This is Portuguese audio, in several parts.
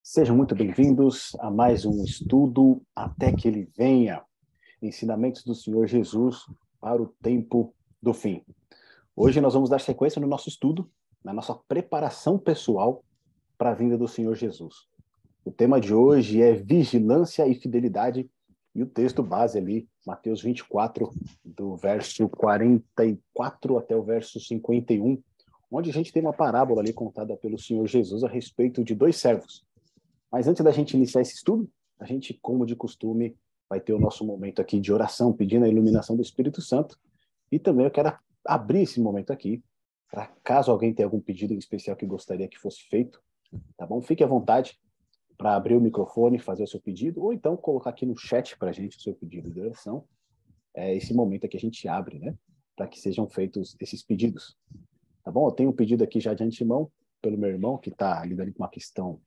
Sejam muito bem-vindos a mais um estudo Até que Ele Venha, ensinamentos do Senhor Jesus para o tempo do fim. Hoje nós vamos dar sequência no nosso estudo, na nossa preparação pessoal para a vinda do Senhor Jesus. O tema de hoje é vigilância e fidelidade, e o texto base ali, Mateus 24, do verso 44 até o verso 51, onde a gente tem uma parábola ali contada pelo Senhor Jesus a respeito de dois servos. Mas antes da gente iniciar esse estudo, a gente, como de costume, vai ter o nosso momento aqui de oração, pedindo a iluminação do Espírito Santo. E também eu quero abrir esse momento aqui, para caso alguém tenha algum pedido em especial que gostaria que fosse feito, tá bom? Fique à vontade para abrir o microfone, fazer o seu pedido, ou então colocar aqui no chat para a gente o seu pedido de oração. É esse momento aqui a gente abre, né? Para que sejam feitos esses pedidos. Tá bom? Eu tenho um pedido aqui já de antemão, pelo meu irmão, que está lidando com uma questão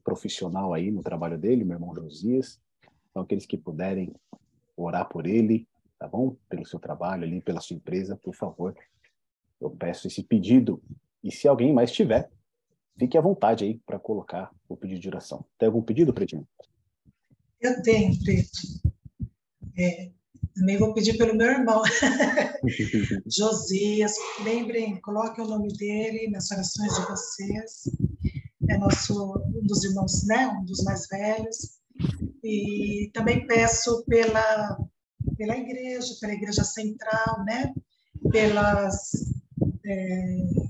profissional aí no trabalho dele, meu irmão Josias. Então, aqueles que puderem orar por ele, tá bom? Pelo seu trabalho ali, pela sua empresa, por favor. Eu peço esse pedido. E se alguém mais tiver, fique à vontade aí para colocar o pedido de oração. Tem algum pedido, Pretinho? Eu tenho, Preto. Também vou pedir pelo meu irmão, Josias. Lembrem, coloquem o nome dele nas orações de vocês. É um dos irmãos, né? Um dos mais velhos. E também peço pela igreja central, né?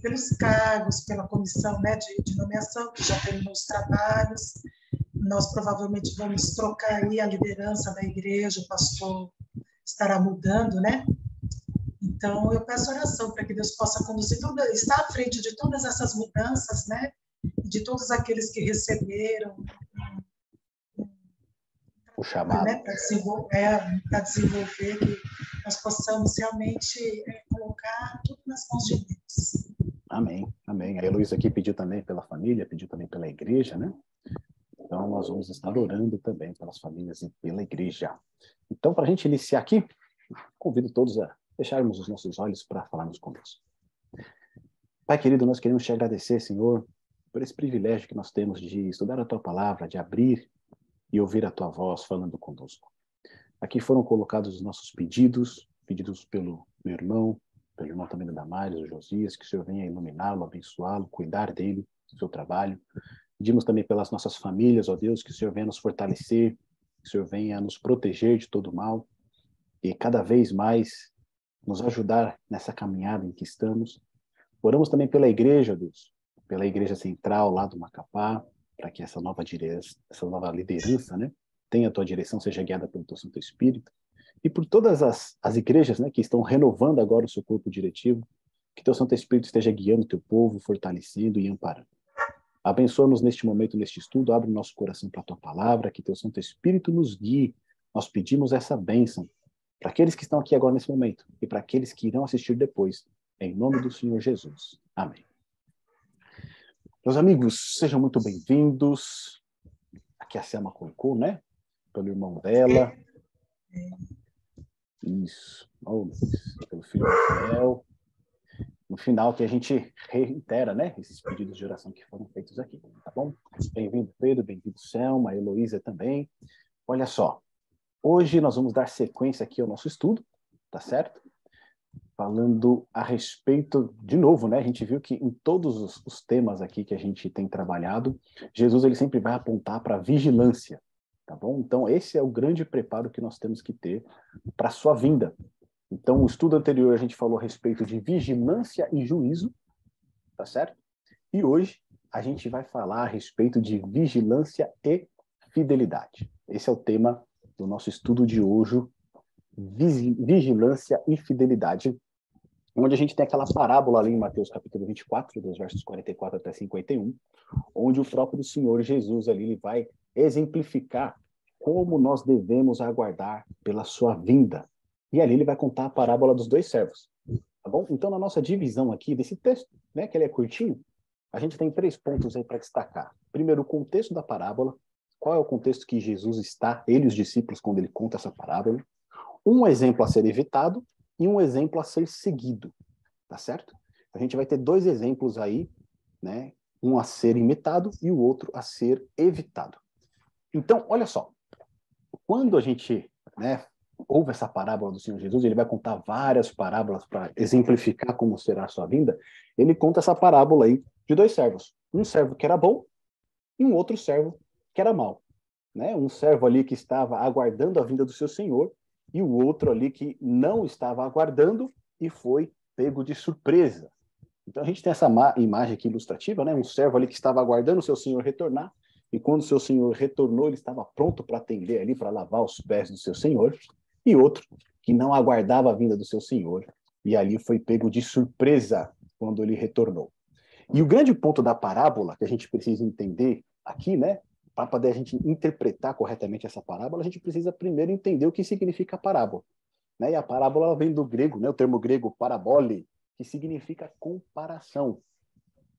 Pelos cargos, pela comissão, né, de nomeação, que já terminou os trabalhos. Nós provavelmente vamos trocar aí a liderança da igreja, o pastor estará mudando, né? Então, eu peço oração para que Deus possa conduzir estar à frente de todas essas mudanças, né? De todos aqueles que receberam O chamado, né, para desenvolver, que nós possamos realmente colocar tudo nas mãos de Deus. Amém, amém. A Heloísa aqui pediu também pela família, pediu também pela igreja, né? Então, nós vamos estar orando também pelas famílias e pela igreja. Então, para a gente iniciar aqui, convido todos a fecharmos os nossos olhos para falarmos com Deus. Pai querido, nós queremos te agradecer, Senhor, por esse privilégio que nós temos de estudar a Tua palavra, de abrir e ouvir a Tua voz falando conosco. Aqui foram colocados os nossos pedidos pelo meu irmão, pelo irmão também da Damares, o Josias, que o Senhor venha iluminá-lo, abençoá-lo, cuidar dele, do seu trabalho. Pedimos também pelas nossas famílias, ó Deus, que o Senhor venha nos fortalecer, que o Senhor venha nos proteger de todo mal e cada vez mais nos ajudar nessa caminhada em que estamos. Oramos também pela igreja, Deus, pela igreja central lá do Macapá, para que essa nova liderança, né, tenha a tua direção, seja guiada pelo teu Santo Espírito. E por todas as igrejas, né, que estão renovando agora o seu corpo diretivo, que teu Santo Espírito esteja guiando o teu povo, fortalecendo e amparando. Abençoa-nos neste momento, neste estudo, abre o nosso coração para a tua palavra, que teu Santo Espírito nos guie. Nós pedimos essa bênção para aqueles que estão aqui agora nesse momento e para aqueles que irão assistir depois, em nome do Senhor Jesus. Amém. Meus amigos, sejam muito bem-vindos. Aqui a Selma colocou, né? Pelo irmão dela. Isso. Oh, pelo filho Rafael. No final, que a gente reitera, né? Esses pedidos de oração que foram feitos aqui, tá bom? Bem-vindo, Pedro. Bem-vindo, Selma. A Heloísa também. Olha só. Hoje nós vamos dar sequência aqui ao nosso estudo, tá certo? Falando a respeito, de novo, né? A gente viu que em todos os temas aqui que a gente tem trabalhado, Jesus ele sempre vai apontar para vigilância, tá bom? Então, esse é o grande preparo que nós temos que ter para a sua vinda. Então, o estudo anterior a gente falou a respeito de vigilância e juízo, tá certo? E hoje a gente vai falar a respeito de vigilância e fidelidade. Esse é o tema do nosso estudo de hoje, vigilância e fidelidade, onde a gente tem aquela parábola ali em Mateus capítulo 24, dos versos 44 até 51, onde o próprio Senhor Jesus ali ele vai exemplificar como nós devemos aguardar pela sua vinda. E ali ele vai contar a parábola dos dois servos, tá bom? Então, na nossa divisão aqui desse texto, né, que ele é curtinho, a gente tem 3 pontos aí para destacar. Primeiro, o contexto da parábola. Qual é o contexto que Jesus está, ele e os discípulos, quando ele conta essa parábola? Um exemplo a ser evitado e um exemplo a ser seguido, tá certo? A gente vai ter 2 exemplos aí né? Um a ser imitado e o outro a ser evitado. Então, olha só, quando a gente, né, ouve essa parábola do Senhor Jesus, ele vai contar várias parábolas para exemplificar como será a sua vinda. Ele conta essa parábola aí de dois servos. Um servo que era bom e um outro servo que era mau. Né? Um servo ali que estava aguardando a vinda do seu senhor e o outro ali que não estava aguardando e foi pego de surpresa. Então a gente tem essa imagem aqui ilustrativa, né? Um servo ali que estava aguardando o seu senhor retornar e quando o seu senhor retornou, ele estava pronto para atender ali, para lavar os pés do seu senhor, e outro que não aguardava a vinda do seu senhor e ali foi pego de surpresa quando ele retornou. E o grande ponto da parábola que a gente precisa entender aqui, né, para poder a gente interpretar corretamente essa parábola, a gente precisa primeiro entender o que significa a parábola. Né? E a parábola vem do grego, né, o termo grego parabole, que significa comparação.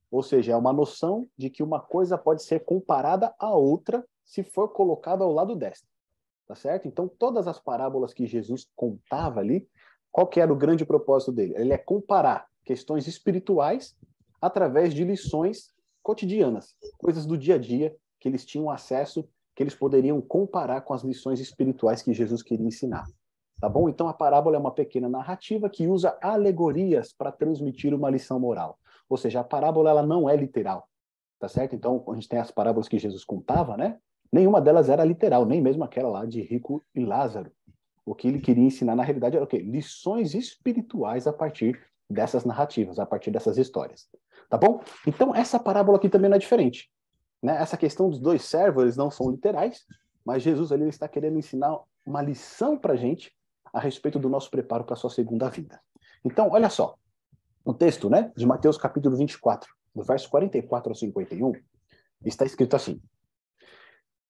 Ou seja, é uma noção de que uma coisa pode ser comparada a outra se for colocada ao lado desta. Tá certo? Então, todas as parábolas que Jesus contava ali, qual que era o grande propósito dele? Ele é comparar questões espirituais através de lições cotidianas, coisas do dia a dia que eles tinham acesso, que eles poderiam comparar com as lições espirituais que Jesus queria ensinar. Tá bom? Então, a parábola é uma pequena narrativa que usa alegorias para transmitir uma lição moral. Ou seja, a parábola ela não é literal. Tá certo? Então, a gente tem as parábolas que Jesus contava, né? Nenhuma delas era literal, nem mesmo aquela lá de Rico e Lázaro. O que ele queria ensinar, na realidade, era o quê? Lições espirituais a partir dessas narrativas, a partir dessas histórias. Tá bom? Então, essa parábola aqui também não é diferente. Né? Essa questão dos dois servos, eles não são literais, mas Jesus ali está querendo ensinar uma lição para a gente a respeito do nosso preparo para a sua segunda vinda. Então, olha só. No texto, né, de Mateus capítulo 24, do verso 44 ao 51, está escrito assim: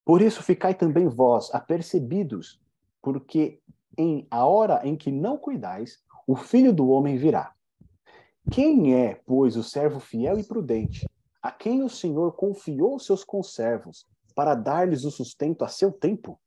Por isso ficai também vós apercebidos, porque em a hora em que não cuidais, o Filho do Homem virá. Quem é, pois, o servo fiel e prudente, a quem o Senhor confiou os seus conservos, para dar-lhes o sustento a seu tempo?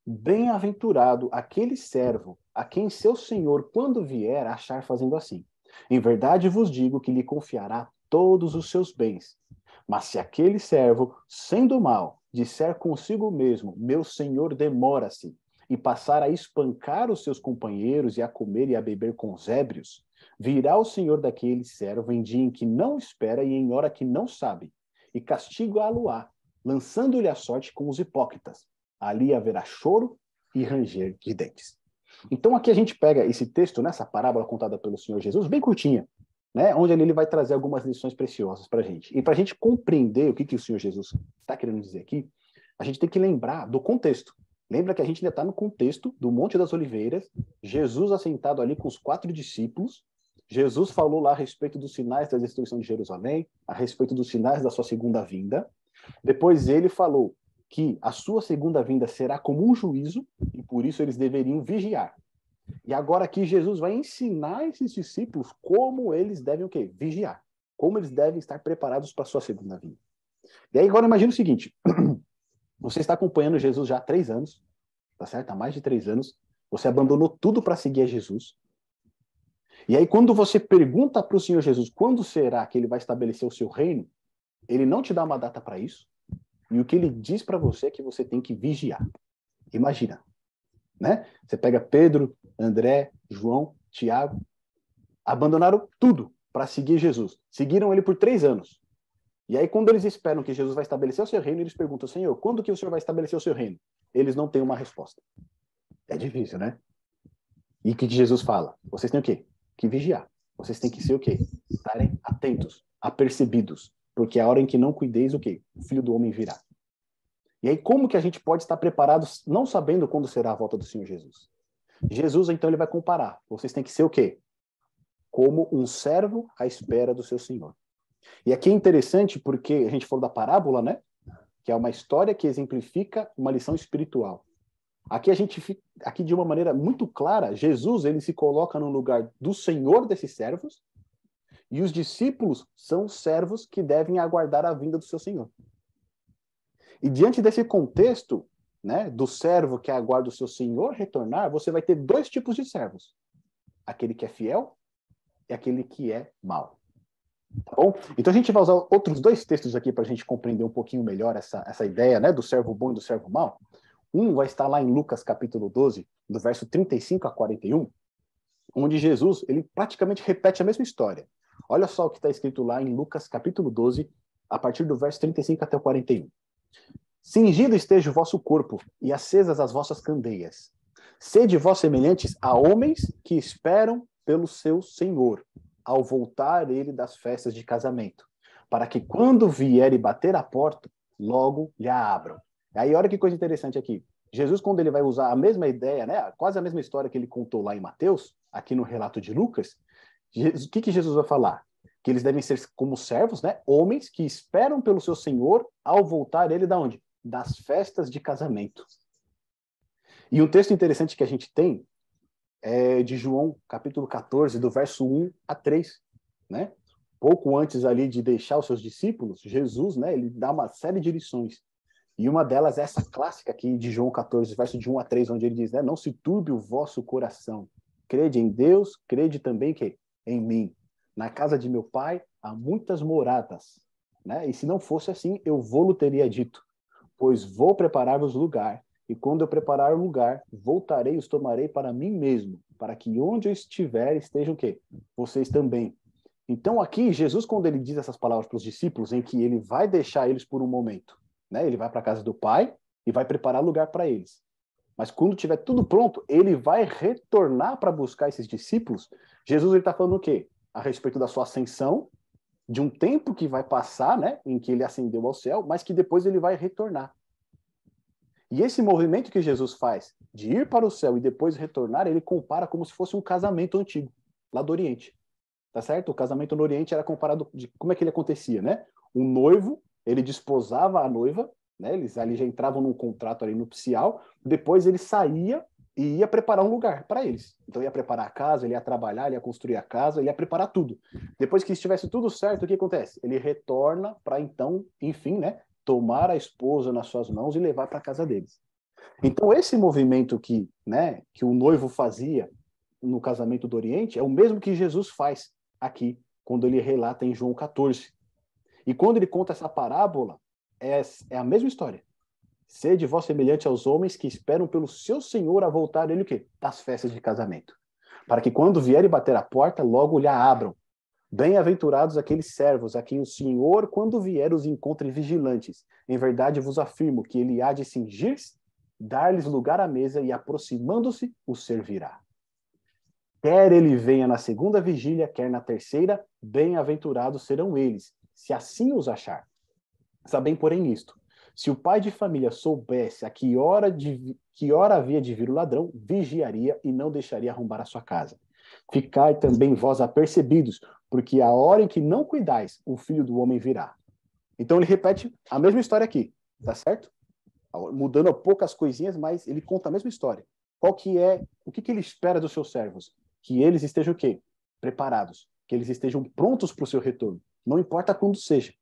Bem-aventurado aquele servo, a quem seu senhor, quando vier, achar fazendo assim. Em verdade vos digo que lhe confiará todos os seus bens. Mas se aquele servo, sendo mau, disser consigo mesmo, meu senhor demora-se, e passar a espancar os seus companheiros e a comer e a beber com os ébrios, virá o senhor daquele servo em dia em que não espera e em hora que não sabe, e castiga-lo-á, lançando-lhe a sorte com os hipócritas. Ali haverá choro e ranger de dentes. Então aqui a gente pega esse texto, nessa parábola contada pelo Senhor Jesus, bem curtinha, né, onde ele vai trazer algumas lições preciosas para a gente. E para a gente compreender o que o Senhor Jesus está querendo dizer aqui, a gente tem que lembrar do contexto. Lembra que a gente ainda está no contexto do Monte das Oliveiras, Jesus assentado ali com os 4 discípulos, Jesus falou lá a respeito dos sinais da destruição de Jerusalém, a respeito dos sinais da sua segunda vinda. Depois ele falou que a sua segunda vinda será como um juízo, e por isso eles deveriam vigiar. E agora aqui Jesus vai ensinar esses discípulos como eles devem o quê? Vigiar. Como eles devem estar preparados para a sua segunda vinda. E aí agora imagina o seguinte, você está acompanhando Jesus já há 3 anos, tá certo? Há mais de 3 anos, você abandonou tudo para seguir a Jesus. E aí quando você pergunta para o Senhor Jesus quando será que ele vai estabelecer o seu reino, ele não te dá uma data para isso, e o que ele diz para você é que você tem que vigiar. Imagina, né? Você pega Pedro, André, João, Tiago, abandonaram tudo para seguir Jesus. Seguiram ele por 3 anos. E aí, quando eles esperam que Jesus vai estabelecer o seu reino, eles perguntam, Senhor, quando que o Senhor vai estabelecer o seu reino? Eles não têm uma resposta. É difícil, né? E o que Jesus fala? Vocês têm o quê? Que vigiar. Vocês têm que ser o quê? Estarem atentos, apercebidos. Porque a hora em que não cuideis, o quê? O Filho do Homem virá. E aí, como que a gente pode estar preparado não sabendo quando será a volta do Senhor Jesus? Jesus, então, ele vai comparar. Vocês têm que ser o quê? Como um servo à espera do seu Senhor. E aqui é interessante porque a gente falou da parábola, né? Que é uma história que exemplifica uma lição espiritual. Aqui de uma maneira muito clara, Jesus, ele se coloca no lugar do Senhor desses servos e os discípulos são servos que devem aguardar a vinda do seu Senhor. E diante desse contexto, né, do servo que aguarda o seu senhor retornar, você vai ter 2 tipos de servos. Aquele que é fiel e aquele que é mau. Tá bom? Então a gente vai usar outros dois textos aqui para a gente compreender um pouquinho melhor essa ideia, né, do servo bom e do servo mau. Um vai estar lá em Lucas capítulo 12, do verso 35 a 41, onde Jesus ele praticamente repete a mesma história. Olha só o que está escrito lá em Lucas capítulo 12, a partir do verso 35 até o 41. Cingido esteja o vosso corpo e acesas as vossas candeias. Sede vós semelhantes a homens que esperam pelo seu Senhor, ao voltar ele das festas de casamento, para que quando vier e bater a porta, logo lhe a abram. Aí olha que coisa interessante aqui. Jesus, quando ele vai usar a mesma ideia, né, quase a mesma história que ele contou lá em Mateus, aqui no relato de Lucas, o que Jesus vai falar? Que eles devem ser como servos, né, homens que esperam pelo seu Senhor ao voltar ele da onde? Das festas de casamento. E um texto interessante que a gente tem é de João, capítulo 14, do verso 1 a 3, né? Pouco antes ali de deixar os seus discípulos, Jesus, né, ele dá uma série de lições. E uma delas é essa clássica aqui de João 14, verso de 1 a 3, onde ele diz, né, não se turbe o vosso coração. Crede em Deus, crede também que em mim. Na casa de meu pai há muitas moradas, né? E se não fosse assim, eu vou-lo teria dito, pois vou preparar-vos lugar. E quando eu preparar o lugar, voltarei e os tomarei para mim mesmo, para que onde eu estiver estejam o quê? Vocês também. Então aqui, Jesus, quando ele diz essas palavras para os discípulos, em que ele vai deixar eles por um momento, né? Ele vai para a casa do Pai e vai preparar lugar para eles. Mas quando tiver tudo pronto, ele vai retornar para buscar esses discípulos. Jesus está falando o quê? A respeito da sua ascensão, de um tempo que vai passar, né, em que ele ascendeu ao céu, mas que depois ele vai retornar. E esse movimento que Jesus faz de ir para o céu e depois retornar, ele compara como se fosse um casamento antigo, lá do Oriente. Tá certo? O casamento no Oriente era comparado de como é que ele acontecia, né? O noivo, ele desposava a noiva, né? Eles ali já entravam num contrato ali nupcial, depois ele saía e ia preparar um lugar para eles. Então ia preparar a casa, ele ia trabalhar, ele ia construir a casa, ele ia preparar tudo. Depois que estivesse tudo certo, o que acontece? Ele retorna para então, enfim, né, tomar a esposa nas suas mãos e levar para a casa deles. Então esse movimento que, né, que o noivo fazia no casamento do Oriente é o mesmo que Jesus faz aqui, quando ele relata em João 14. E quando ele conta essa parábola, é a mesma história. Sede vós semelhante aos homens que esperam pelo seu Senhor a voltar ele o quê? Das festas de casamento. Para que quando vier e bater a porta, logo lhe a abram. Bem-aventurados aqueles servos a quem o Senhor, quando vier, os encontre vigilantes. Em verdade vos afirmo que ele há de cingir-se, dar-lhes lugar à mesa e, aproximando-se, os servirá. Quer ele venha na segunda vigília, quer na terceira, bem-aventurados serão eles, se assim os achar. Sabem, porém, isto: se o pai de família soubesse a que hora havia de vir o ladrão, vigiaria e não deixaria arrombar a sua casa. Ficai também vós apercebidos, porque a hora em que não cuidais, o Filho do Homem virá. Então ele repete a mesma história aqui, tá certo? Mudando poucas coisinhas, mas ele conta a mesma história. O que ele espera dos seus servos? Que eles estejam o quê? Preparados, que eles estejam prontos para o seu retorno. Não importa quando seja.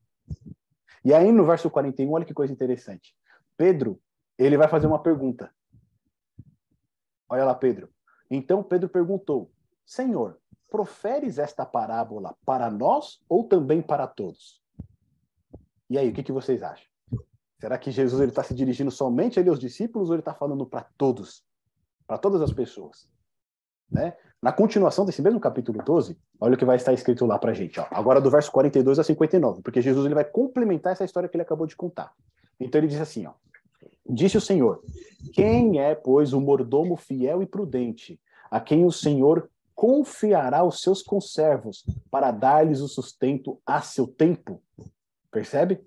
E aí no verso 41, olha que coisa interessante. Pedro, ele vai fazer uma pergunta. Olha lá, Pedro. Então Pedro perguntou: Senhor, proferes esta parábola para nós ou também para todos? E aí, o que vocês acham? Será que Jesus está se dirigindo somente ali aos discípulos ou ele está falando para todos? Para todas as pessoas? Né? Na continuação desse mesmo capítulo 12, olha o que vai estar escrito lá para a gente. Ó. Agora do verso 42 a 59, porque Jesus ele vai complementar essa história que ele acabou de contar. Então ele diz assim, ó, disse o Senhor, quem é, pois, o mordomo fiel e prudente, a quem o Senhor confiará os seus conservos para dar-lhes o sustento a seu tempo? Percebe?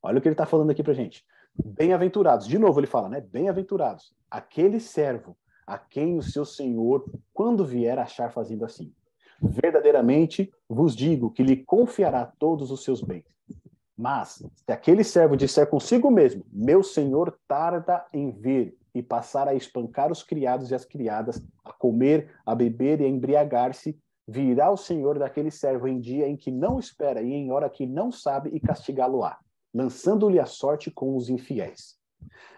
Olha o que ele está falando aqui para a gente. Bem-aventurados, de novo ele fala, né? Bem-aventurados, aquele servo a quem o seu Senhor, quando vier, achar fazendo assim. Verdadeiramente vos digo que lhe confiará todos os seus bens. Mas, se aquele servo disser consigo mesmo, meu Senhor tarda em vir, e passar a espancar os criados e as criadas, a comer, a beber e a embriagar-se, virá o Senhor daquele servo em dia em que não espera e em hora que não sabe, e castigá-lo-á, lançando-lhe a sorte com os infiéis.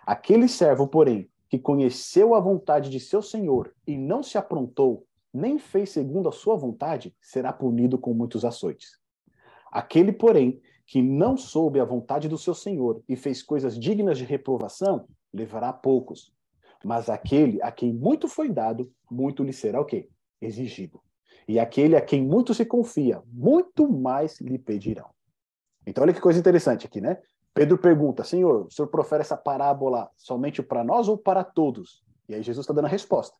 Aquele servo, porém, que conheceu a vontade de seu Senhor e não se aprontou, nem fez segundo a sua vontade, será punido com muitos açoites. Aquele, porém, que não soube a vontade do seu senhor e fez coisas dignas de reprovação, levará poucos. Mas aquele a quem muito foi dado, muito lhe será o quê? Exigido. E aquele a quem muito se confia, muito mais lhe pedirão. Então, olha que coisa interessante aqui, né? Pedro pergunta, Senhor, o senhor profere essa parábola somente para nós ou para todos? E aí Jesus está dando a resposta.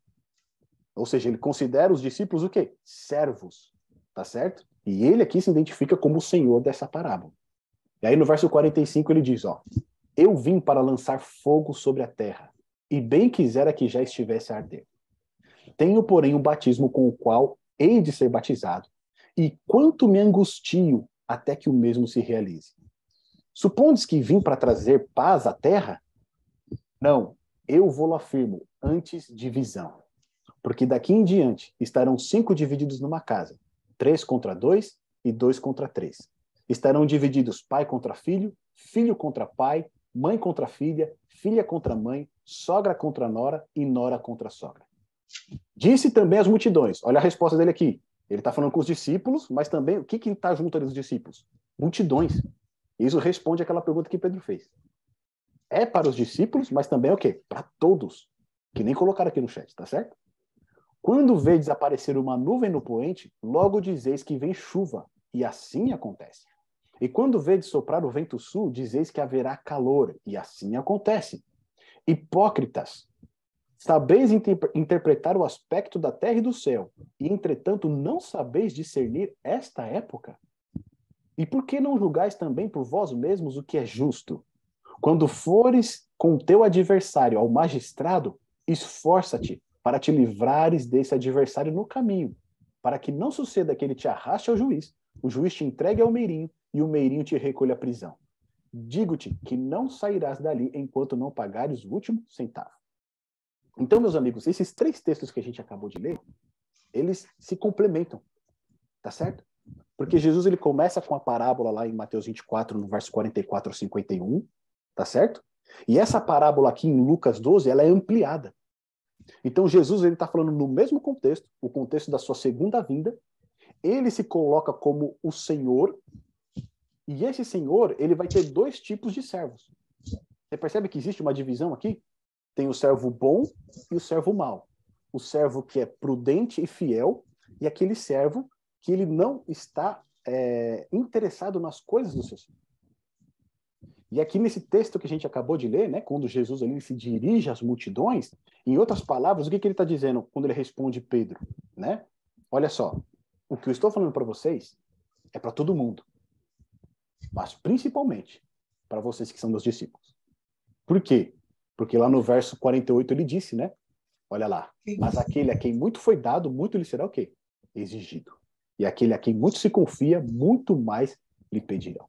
Ou seja, ele considera os discípulos o quê? Servos, tá certo? E ele aqui se identifica como o Senhor dessa parábola. E aí no verso 45 ele diz, ó, eu vim para lançar fogo sobre a terra, e bem quisera que já estivesse a arder. Tenho, porém, um batismo com o qual hei de ser batizado, e quanto me angustio até que o mesmo se realize. Supondes que vim para trazer paz à terra? Não, eu vou-lo afirmo, antes divisão. Porque daqui em diante estarão 5 divididos numa casa, 3 contra 2 e 2 contra 3. Estarão divididos pai contra filho, filho contra pai, mãe contra filha, filha contra mãe, sogra contra nora e nora contra sogra. Disse também às multidões, olha a resposta dele aqui. Ele está falando com os discípulos, mas também, o que está junto ali dos discípulos? Multidões. Isso responde àquela pergunta que Pedro fez. É para os discípulos, mas também é o quê? Para todos. Que nem colocaram aqui no chat, tá certo? Quando vê desaparecer uma nuvem no poente, logo dizeis que vem chuva, e assim acontece. E quando vê soprar o vento sul, dizeis que haverá calor, e assim acontece. Hipócritas, sabeis interpretar o aspecto da terra e do céu, e entretanto não sabeis discernir esta época? E por que não julgais também por vós mesmos o que é justo? Quando fores com teu adversário ao magistrado, esforça-te para te livrares desse adversário no caminho, para que não suceda que ele te arraste ao juiz, o juiz te entregue ao meirinho e o meirinho te recolha à prisão. Digo-te que não sairás dali enquanto não pagares o último centavo. Então, meus amigos, esses 3 textos que a gente acabou de ler, eles se complementam, tá certo? Porque Jesus ele começa com a parábola lá em Mateus 24, no verso 44 a 51, tá certo? E essa parábola aqui em Lucas 12, ela é ampliada. Então Jesus ele está falando no mesmo contexto, o contexto da sua segunda vinda, ele se coloca como o Senhor, e esse Senhor ele vai ter 2 tipos de servos. Você percebe que existe uma divisão aqui? Tem o servo bom e o servo mau. O servo que é prudente e fiel, e aquele servo que ele não está interessado nas coisas do seu Senhor. E aqui nesse texto que a gente acabou de ler, né, quando Jesus ele se dirige às multidões, em outras palavras, o que ele está dizendo quando ele responde Pedro? Né? Olha só, o que eu estou falando para vocês é para todo mundo, mas principalmente para vocês que são meus discípulos. Por quê? Porque lá no verso 48 ele disse, né? Olha lá, mas aquele a quem muito foi dado, muito lhe será o quê? Exigido. E aquele a quem muito se confia, muito mais lhe pedirão.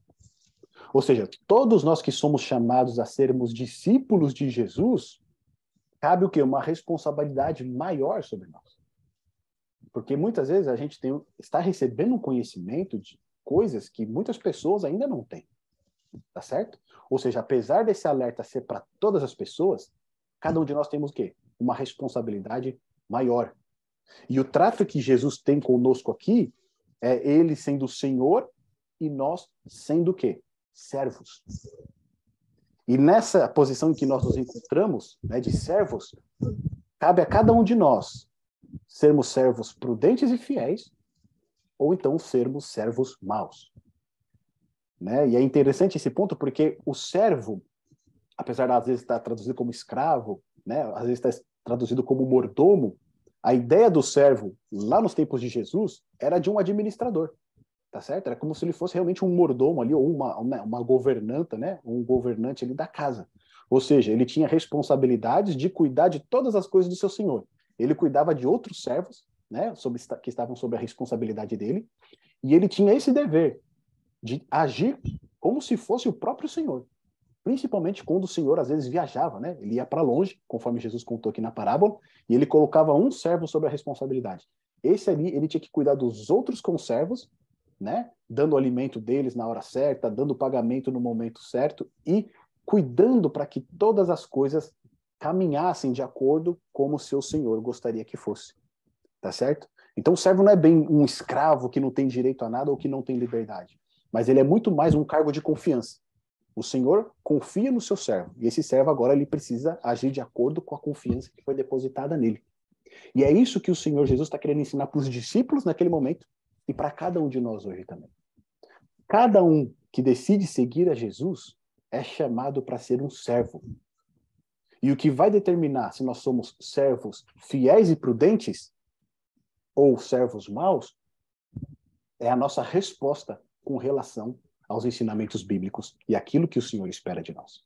Ou seja, todos nós que somos chamados a sermos discípulos de Jesus, cabe o quê? Uma responsabilidade maior sobre nós. Porque muitas vezes a gente está recebendo um conhecimento de coisas que muitas pessoas ainda não têm. Tá certo? Ou seja, apesar desse alerta ser para todas as pessoas, cada um de nós temos o quê? Uma responsabilidade maior. E o trato que Jesus tem conosco aqui é ele sendo o Senhor e nós sendo o quê? Servos. E nessa posição em que nós nos encontramos, né, de servos, cabe a cada um de nós sermos servos prudentes e fiéis, ou então sermos servos maus. Né? E é interessante esse ponto porque o servo, apesar de às vezes estar traduzido como escravo, né, às vezes está traduzido como mordomo, a ideia do servo lá nos tempos de Jesus era de um administrador. Tá certo? Era como se ele fosse realmente um mordomo ali, ou uma governanta, né? Um governante ali da casa. Ou seja, ele tinha responsabilidades de cuidar de todas as coisas do seu senhor. Ele cuidava de outros servos, né? Que estavam sob a responsabilidade dele, e ele tinha esse dever de agir como se fosse o próprio senhor. Principalmente quando o senhor às vezes viajava, né? Ele ia para longe, conforme Jesus contou aqui na parábola, e ele colocava um servo sobre a responsabilidade. Esse ali, ele tinha que cuidar dos outros conservos, né? Dando o alimento deles na hora certa, dando o pagamento no momento certo e cuidando para que todas as coisas caminhassem de acordo como o seu senhor gostaria que fosse. Tá certo? Então o servo não é bem um escravo que não tem direito a nada ou que não tem liberdade. mas ele é muito mais um cargo de confiança. O Senhor confia no seu servo, e esse servo agora ele precisa agir de acordo com a confiança que foi depositada nele. E é isso que o Senhor Jesus está querendo ensinar para os discípulos naquele momento e para cada um de nós hoje também. Cada um que decide seguir a Jesus é chamado para ser um servo. E o que vai determinar se nós somos servos fiéis e prudentes ou servos maus é a nossa resposta com relação aos ensinamentos bíblicos e aquilo que o Senhor espera de nós.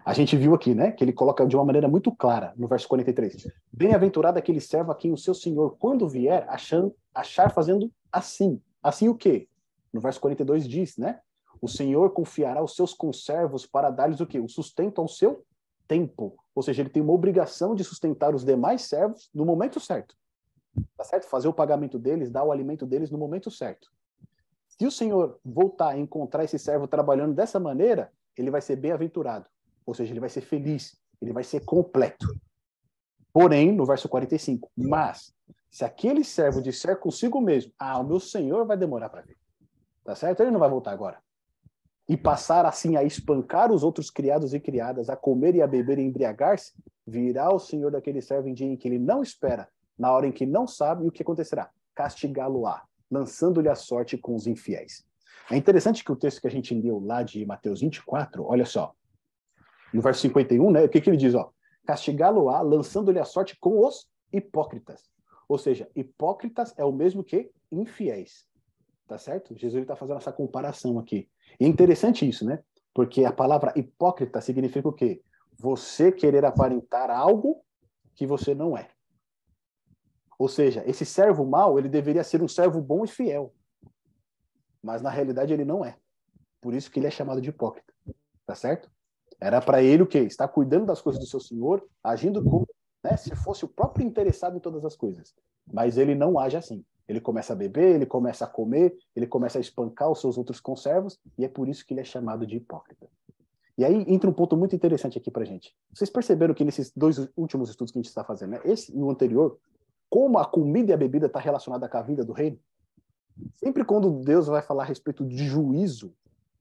A gente viu aqui, né, que ele coloca de uma maneira muito clara, no verso 43. Bem-aventurado aquele servo a quem o seu Senhor, quando vier, achar fazendo assim. Assim o quê? No verso 42 diz, né? O Senhor confiará os seus conservos para dar-lhes o quê? O sustento ao seu tempo. Ou seja, ele tem uma obrigação de sustentar os demais servos no momento certo. Tá certo? Fazer o pagamento deles, dar o alimento deles no momento certo. Se o Senhor voltar a encontrar esse servo trabalhando dessa maneira, ele vai ser bem-aventurado. Ou seja, ele vai ser feliz, ele vai ser completo. Porém, no verso 45, mas se aquele servo disser consigo mesmo, o meu Senhor vai demorar para vir. Tá certo? Ele não vai voltar agora. E passar assim a espancar os outros criados e criadas, a comer e a beber e embriagar-se, virá o Senhor daquele servo em dia em que ele não espera, na hora em que não sabe, e o que acontecerá? Castigá-lo-á, lançando-lhe a sorte com os infiéis. É interessante que o texto que a gente leu lá de Mateus 24, olha só, no verso 51, né, o que ele diz? Castigá-lo-á, lançando-lhe a sorte com os hipócritas. Ou seja, hipócritas é o mesmo que infiéis. Tá certo? Jesus está fazendo essa comparação aqui. E é interessante isso, né? Porque a palavra hipócrita significa o quê? Você querer aparentar algo que você não é. Ou seja, esse servo mau, ele deveria ser um servo bom e fiel. Mas na realidade ele não é. Por isso que ele é chamado de hipócrita. Tá certo? Era para ele o quê? Estar cuidando das coisas do seu Senhor, agindo como, né, se fosse o próprio interessado em todas as coisas. Mas ele não age assim. Ele começa a beber, ele começa a comer, ele começa a espancar os seus outros conservos, e é por isso que ele é chamado de hipócrita. E aí entra um ponto muito interessante aqui pra gente. Vocês perceberam que nesses dois últimos estudos que a gente está fazendo, né, esse e o anterior, como a comida e a bebida está relacionada com a vida do reino? Sempre quando Deus vai falar a respeito de juízo,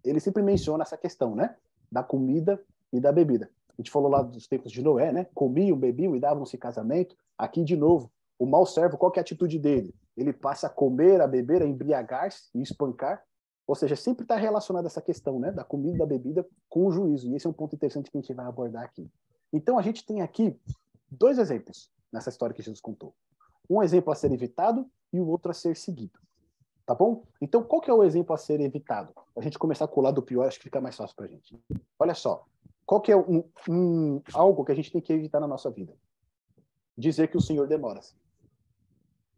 ele sempre menciona essa questão, né? Da comida e da bebida. A gente falou lá dos tempos de Noé, né? Comiam, bebiam e davam-se casamento. Aqui, de novo, o mau servo, qual que é a atitude dele? Ele passa a comer, a beber, a embriagar-se e espancar. Ou seja, sempre está relacionada essa questão, né? Da comida e da bebida com o juízo. E esse é um ponto interessante que a gente vai abordar aqui. Então, a gente tem aqui dois exemplos nessa história que Jesus contou. Um exemplo a ser evitado e o outro a ser seguido. Tá bom? Então, qual que é o exemplo a ser evitado? A gente começar a colar do pior, acho que fica mais fácil pra gente. Olha só. Qual que é algo que a gente tem que evitar na nossa vida? Dizer que o Senhor demora.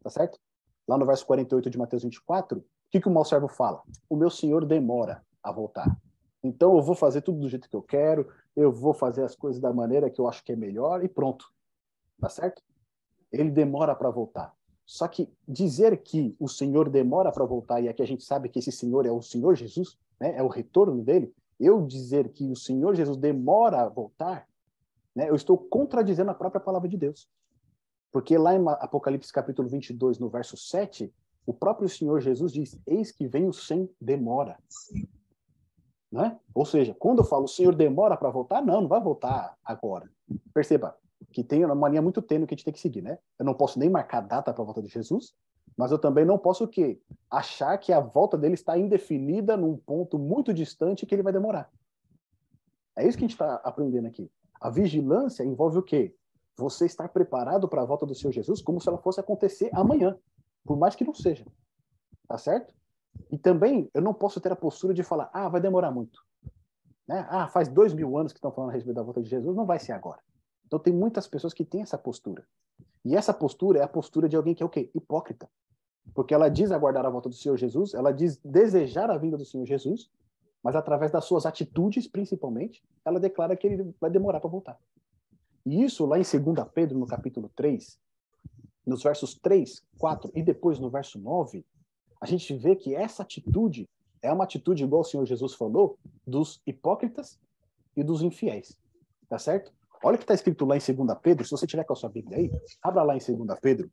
Tá certo? Lá no verso 48 de Mateus 24, o que o mau servo fala? O meu Senhor demora a voltar. Então, eu vou fazer tudo do jeito que eu quero, eu vou fazer as coisas da maneira que eu acho que é melhor e pronto. Tá certo? Ele demora para voltar. Só que dizer que o Senhor demora para voltar, e aqui a gente sabe que esse Senhor é o Senhor Jesus, né? É o retorno dele, eu dizer que o Senhor Jesus demora a voltar, né? Eu estou contradizendo a própria palavra de Deus. Porque lá em Apocalipse capítulo 22, no verso 7, o próprio Senhor Jesus diz, eis que venho sem demora. Né? Ou seja, quando eu falo o Senhor demora para voltar, não vai voltar agora. Perceba, que tem uma linha muito tênue que a gente tem que seguir, né? Eu não posso nem marcar data para a volta de Jesus, mas eu também não posso o quê? Achar que a volta dele está indefinida num ponto muito distante que ele vai demorar. É isso que a gente está aprendendo aqui. A vigilância envolve o quê? Você estar preparado para a volta do Senhor Jesus como se ela fosse acontecer amanhã, por mais que não seja. Tá certo? E também eu não posso ter a postura de falar, vai demorar muito. Né? Faz 2000 anos que estão falando a respeito da volta de Jesus, não vai ser agora. Então tem muitas pessoas que têm essa postura. E essa postura é a postura de alguém que é o quê? Hipócrita. Porque ela diz aguardar a volta do Senhor Jesus, ela diz desejar a vinda do Senhor Jesus, mas através das suas atitudes, principalmente, ela declara que ele vai demorar para voltar. E isso lá em 2 Pedro, no capítulo 3, nos versos 3, 4 e depois no verso 9, a gente vê que essa atitude é uma atitude, igual o Senhor Jesus falou, dos hipócritas e dos infiéis. Tá certo? Olha o que está escrito lá em 2 Pedro, se você tiver com a sua Bíblia aí, abra lá em 2 Pedro,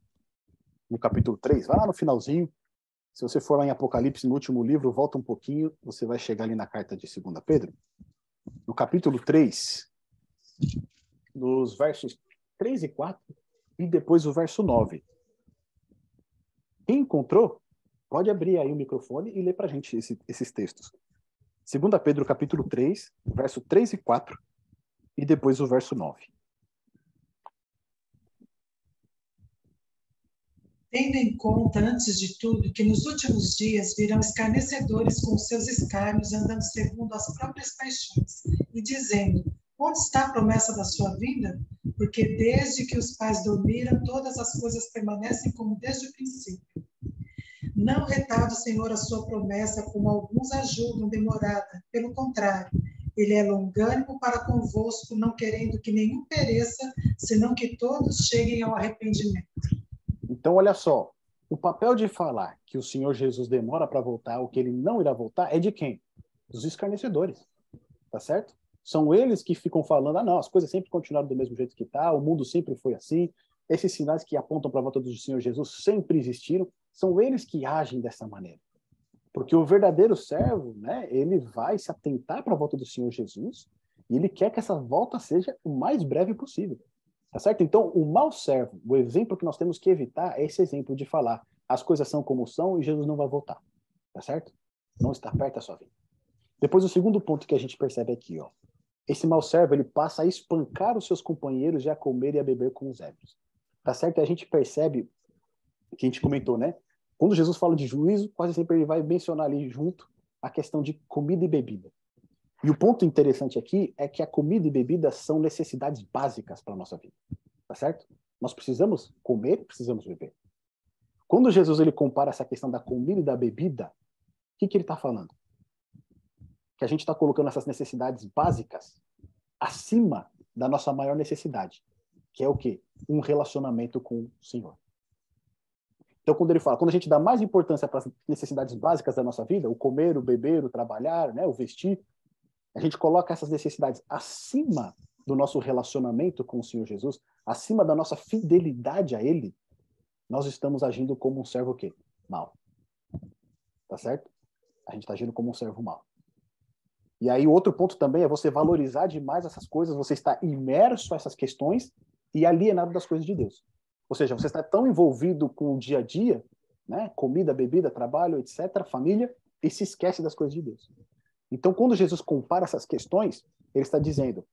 no capítulo 3, vai lá no finalzinho, Se você for lá em Apocalipse, no último livro, volta um pouquinho, você vai chegar ali na carta de 2 Pedro, no capítulo 3, nos versos 3 e 4, e depois o verso 9. Quem encontrou, pode abrir aí o microfone e ler para a gente esses textos. 2 Pedro, capítulo 3, verso 3 e 4, e depois o verso 9. Tendo em conta, antes de tudo, que nos últimos dias virão escarnecedores com seus escárnios, andando segundo as próprias paixões, e dizendo, onde está a promessa da sua vinda? Porque desde que os pais dormiram, todas as coisas permanecem como desde o princípio. Não retarde, Senhor, a sua promessa, como alguns a julgam demorada. Pelo contrário, ele é longânimo para convosco, não querendo que nenhum pereça, senão que todos cheguem ao arrependimento. Então, olha só, o papel de falar que o Senhor Jesus demora para voltar, ou que ele não irá voltar, é de quem? Dos escarnecedores, tá certo? São eles que ficam falando, não, as coisas sempre continuaram do mesmo jeito que tá, o mundo sempre foi assim, esses sinais que apontam para a volta do Senhor Jesus sempre existiram, são eles que agem dessa maneira. Porque o verdadeiro servo, né, ele vai se atentar para a volta do Senhor Jesus, e ele quer que essa volta seja o mais breve possível. Tá certo? Então, o mau servo, o exemplo que nós temos que evitar é esse exemplo de falar as coisas são como são e Jesus não vai voltar. Tá certo? Não está perto da sua vida. Depois, o segundo ponto que a gente percebe aqui, ó. Esse mau servo, ele passa a espancar os seus companheiros e a comer e a beber com os ébrios. Tá certo? E a gente percebe, que a gente comentou, né? Quando Jesus fala de juízo, quase sempre ele vai mencionar ali junto a questão de comida e bebida. E o ponto interessante aqui é que a comida e bebida são necessidades básicas para a nossa vida, tá certo? Nós precisamos comer, precisamos beber. Quando Jesus ele compara essa questão da comida e da bebida, o que ele está falando? Que a gente está colocando essas necessidades básicas acima da nossa maior necessidade, que é o quê? Um relacionamento com o Senhor. Então, quando ele fala, quando a gente dá mais importância para as necessidades básicas da nossa vida, o comer, o beber, o trabalhar, né, o vestir, a gente coloca essas necessidades acima do nosso relacionamento com o Senhor Jesus, acima da nossa fidelidade a Ele, nós estamos agindo como um servo o quê? Mal. Tá certo? A gente está agindo como um servo mal. E aí, outro ponto também é você valorizar demais essas coisas, você está imerso a essas questões e alienado das coisas de Deus. Ou seja, você está tão envolvido com o dia a dia, né? Comida, bebida, trabalho, etc., família, e se esquece das coisas de Deus. Então, quando Jesus compara essas questões, ele está dizendo,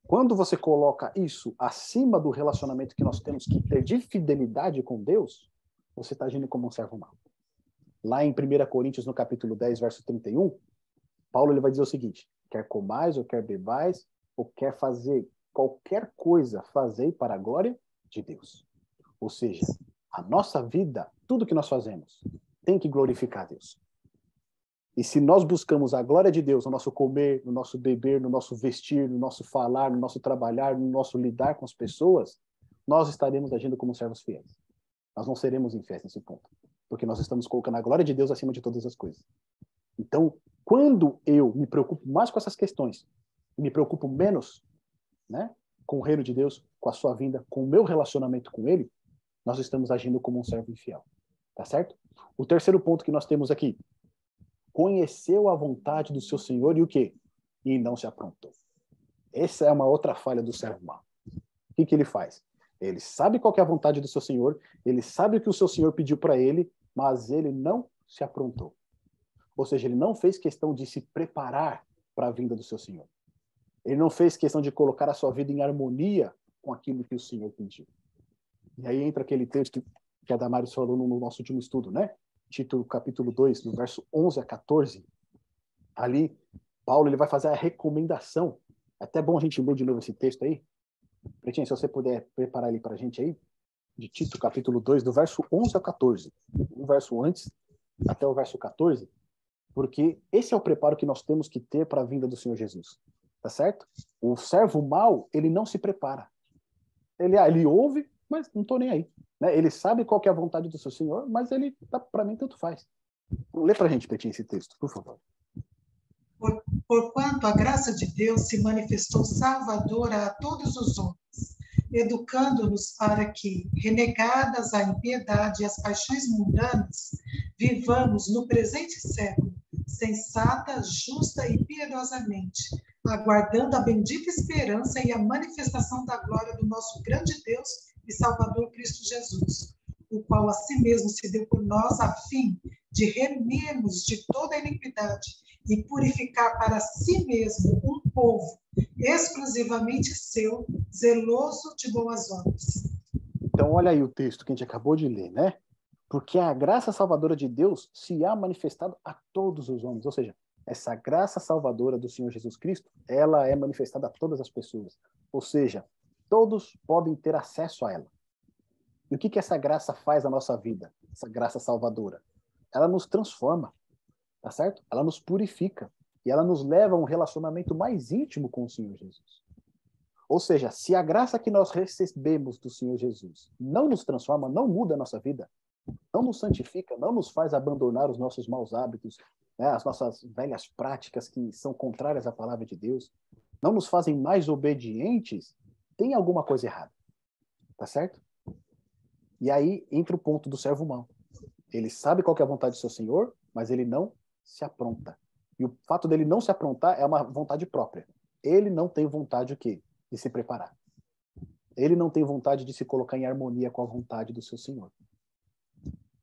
quando você coloca isso acima do relacionamento que nós temos que ter de fidelidade com Deus, você está agindo como um servo mau. Lá em 1 Coríntios, no capítulo 10, verso 31, Paulo ele vai dizer o seguinte, quer comais ou quer bebais, ou quer fazer qualquer coisa, fazei para a glória de Deus. Ou seja, a nossa vida, tudo que nós fazemos, tem que glorificar a Deus. E se nós buscamos a glória de Deus no nosso comer, no nosso beber, no nosso vestir, no nosso falar, no nosso trabalhar, no nosso lidar com as pessoas, nós estaremos agindo como servos fiéis. Nós não seremos infiéis nesse ponto, porque nós estamos colocando a glória de Deus acima de todas as coisas. Então, quando eu me preocupo mais com essas questões, me preocupo menos, né, com o reino de Deus, com a sua vinda, com o meu relacionamento com Ele, nós estamos agindo como um servo infiel. Tá certo? O terceiro ponto que nós temos aqui, conheceu a vontade do seu Senhor e o quê? E não se aprontou. Essa é uma outra falha do servo mau. O que ele faz? Ele sabe qual que é a vontade do seu Senhor, ele sabe o que o seu Senhor pediu para ele, mas ele não se aprontou. Ou seja, ele não fez questão de se preparar para a vinda do seu Senhor. Ele não fez questão de colocar a sua vida em harmonia com aquilo que o Senhor pediu. E aí entra aquele texto que a Damaris falou no nosso último estudo, né? Tito, capítulo 2, do verso 11 a 14, ali, Paulo ele vai fazer a recomendação. É até bom a gente ler de novo esse texto aí. Pretinho, se você puder preparar ele para a gente aí, de Tito, capítulo 2, do verso 11 a 14. Um verso antes, até o verso 14, porque esse é o preparo que nós temos que ter para a vinda do Senhor Jesus. Tá certo? O servo mau, ele não se prepara. Ele ouve, mas não estou nem aí. Né? Ele sabe qual que é a vontade do seu Senhor, mas ele, para mim, tanto faz. Lê para a gente, Pretinho, esse texto, por favor. Porquanto a graça de Deus se manifestou salvadora a todos os homens, educando-nos para que, renegadas a impiedade e as paixões mundanas, vivamos no presente século, sensata, justa e piedosamente, aguardando a bendita esperança e a manifestação da glória do nosso grande Deus e Salvador Cristo Jesus, o qual a si mesmo se deu por nós a fim de remir-nos de toda a iniquidade e purificar para si mesmo um povo exclusivamente seu, zeloso de boas obras. Então, olha aí o texto que a gente acabou de ler, né? Porque a graça salvadora de Deus se há manifestado a todos os homens. Ou seja, essa graça salvadora do Senhor Jesus Cristo, ela é manifestada a todas as pessoas. Ou seja, todos podem ter acesso a ela. E o que essa graça faz na nossa vida? Essa graça salvadora? Ela nos transforma, tá certo? Ela nos purifica. E ela nos leva a um relacionamento mais íntimo com o Senhor Jesus. Ou seja, se a graça que nós recebemos do Senhor Jesus não nos transforma, não muda a nossa vida, não nos santifica, não nos faz abandonar os nossos maus hábitos, né, as nossas velhas práticas que são contrárias à palavra de Deus, não nos fazem mais obedientes, tem alguma coisa errada. Tá certo? E aí entra o ponto do servo mau. Ele sabe qual que é a vontade do seu Senhor, mas ele não se apronta. E o fato dele não se aprontar é uma vontade própria. Ele não tem vontade o quê? De se preparar. Ele não tem vontade de se colocar em harmonia com a vontade do seu Senhor.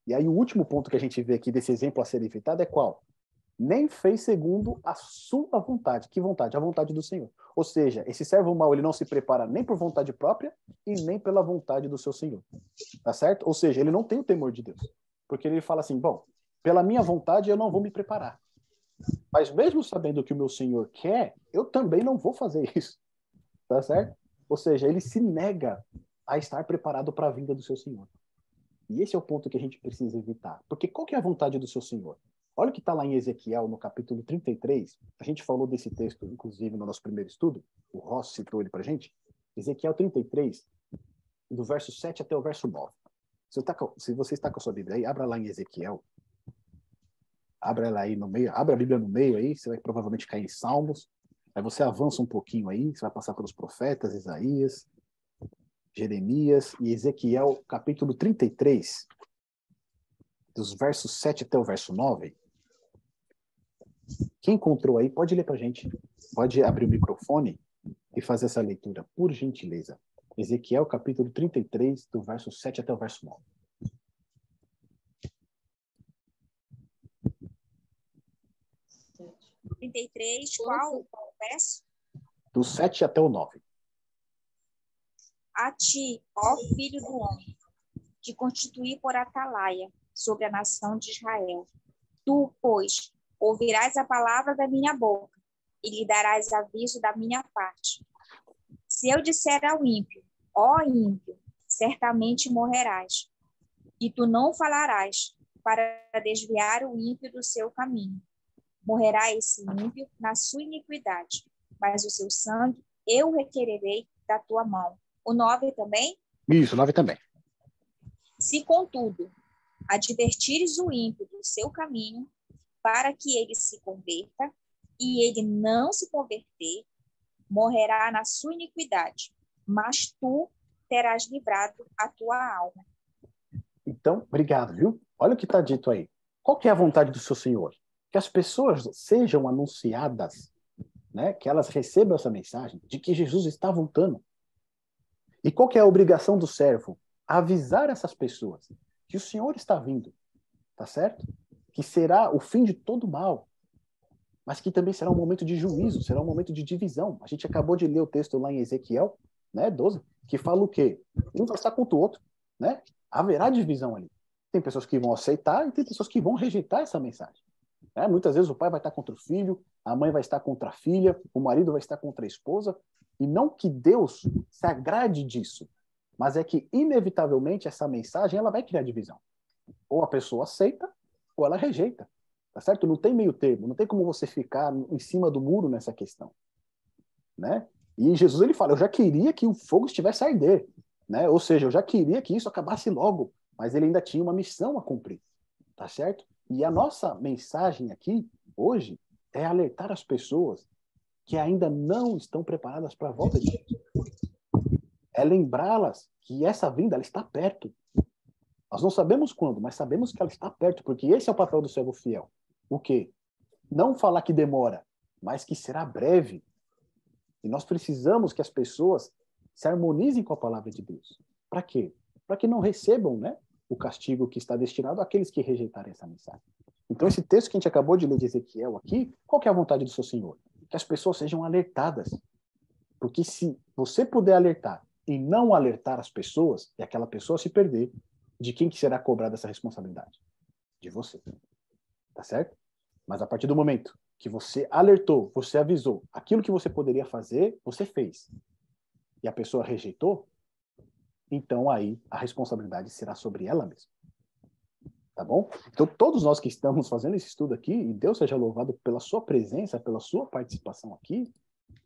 E aí o último ponto que a gente vê aqui desse exemplo a ser evitado é qual? Nem fez segundo a sua vontade. Que vontade? A vontade do Senhor. Ou seja, esse servo mau, ele não se prepara nem por vontade própria e nem pela vontade do seu Senhor. Tá certo? Ou seja, ele não tem o temor de Deus. Porque ele fala assim, bom, pela minha vontade eu não vou me preparar. Mas mesmo sabendo o que o meu Senhor quer, eu também não vou fazer isso. Tá certo? Ou seja, ele se nega a estar preparado para a vinda do seu Senhor. E esse é o ponto que a gente precisa evitar. Porque qual que é a vontade do seu Senhor? Olha o que está lá em Ezequiel, no capítulo 33. A gente falou desse texto, inclusive, no nosso primeiro estudo. O Ross citou ele para a gente. Ezequiel 33, do verso 7 até o verso 9. Se você está com a sua Bíblia aí, abra lá em Ezequiel. Abra ela aí no meio. Abra a Bíblia no meio aí. Você vai provavelmente cair em Salmos. Aí você avança um pouquinho aí. Você vai passar pelos profetas, Isaías, Jeremias e Ezequiel, capítulo 33, dos versos 7 até o verso 9. Quem encontrou aí, pode ler para a gente. Pode abrir o microfone e fazer essa leitura, por gentileza. Ezequiel, capítulo 33, do verso 7 até o verso 9. Qual verso? Do 7 até o 9. A ti, ó filho do homem, te constituí por atalaia sobre a nação de Israel. Tu, pois, ouvirás a palavra da minha boca e lhe darás aviso da minha parte. Se eu disser ao ímpio, ó ímpio, certamente morrerás, e tu não falarás para desviar o ímpio do seu caminho. Morrerá esse ímpio na sua iniquidade, mas o seu sangue eu requererei da tua mão. O 9 também? Isso, 9 também. Se, contudo, advertires o ímpio do seu caminho, para que ele se converta, e ele não se converter, morrerá na sua iniquidade, mas tu terás livrado a tua alma. Então, obrigado, viu? Olha o que está dito aí. Qual que é a vontade do seu Senhor? Que as pessoas sejam anunciadas, né? Que elas recebam essa mensagem de que Jesus está voltando. E qual que é a obrigação do servo? Avisar essas pessoas que o Senhor está vindo, tá certo? Que será o fim de todo mal, mas que também será um momento de juízo, será um momento de divisão. A gente acabou de ler o texto lá em Ezequiel, né, 12, que fala o quê? Um vai estar contra o outro, né? Haverá divisão ali. Tem pessoas que vão aceitar e tem pessoas que vão rejeitar essa mensagem. Né? Muitas vezes o pai vai estar contra o filho, a mãe vai estar contra a filha, o marido vai estar contra a esposa, e não que Deus se agrade disso, mas é que, inevitavelmente, essa mensagem ela vai criar divisão. Ou a pessoa aceita, ou ela rejeita. Tá certo? Não tem meio termo, não tem como você ficar em cima do muro nessa questão. Né? E Jesus ele fala, eu já queria que o fogo estivesse a arder. Né? Ou seja, eu já queria que isso acabasse logo, mas ele ainda tinha uma missão a cumprir. Tá certo? E a nossa mensagem aqui, hoje, é alertar as pessoas que ainda não estão preparadas para a volta de Jesus. É lembrá-las que essa vinda ela está perto. Nós não sabemos quando, mas sabemos que ela está perto, porque esse é o papel do servo fiel. O quê? Não falar que demora, mas que será breve. E nós precisamos que as pessoas se harmonizem com a palavra de Deus. Para quê? Para que não recebam, né, o castigo que está destinado àqueles que rejeitarem essa mensagem. Então, esse texto que a gente acabou de ler de Ezequiel aqui, qual que é a vontade do seu Senhor? Que as pessoas sejam alertadas. Porque se você puder alertar e não alertar as pessoas, e aquela pessoa se perder, de quem que será cobrada essa responsabilidade? De você. Tá certo? Mas a partir do momento que você alertou, você avisou, aquilo que você poderia fazer, você fez. E a pessoa rejeitou, então aí a responsabilidade será sobre ela mesma. Tá bom? Então todos nós que estamos fazendo esse estudo aqui, e Deus seja louvado pela sua presença, pela sua participação aqui,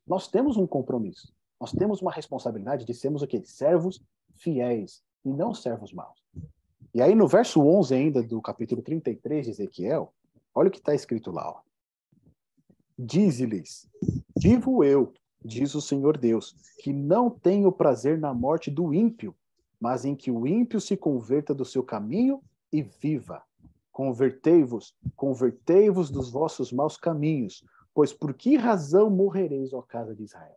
nós temos um compromisso. Nós temos uma responsabilidade de sermos o quê? Servos fiéis e não servos maus. E aí no verso 11 ainda do capítulo 33 de Ezequiel, olha o que está escrito lá. Ó. Dize-lhes, vivo eu, diz o Senhor Deus, que não tenho prazer na morte do ímpio, mas em que o ímpio se converta do seu caminho e viva. Convertei-vos dos vossos maus caminhos, pois por que razão morrereis, ó casa de Israel?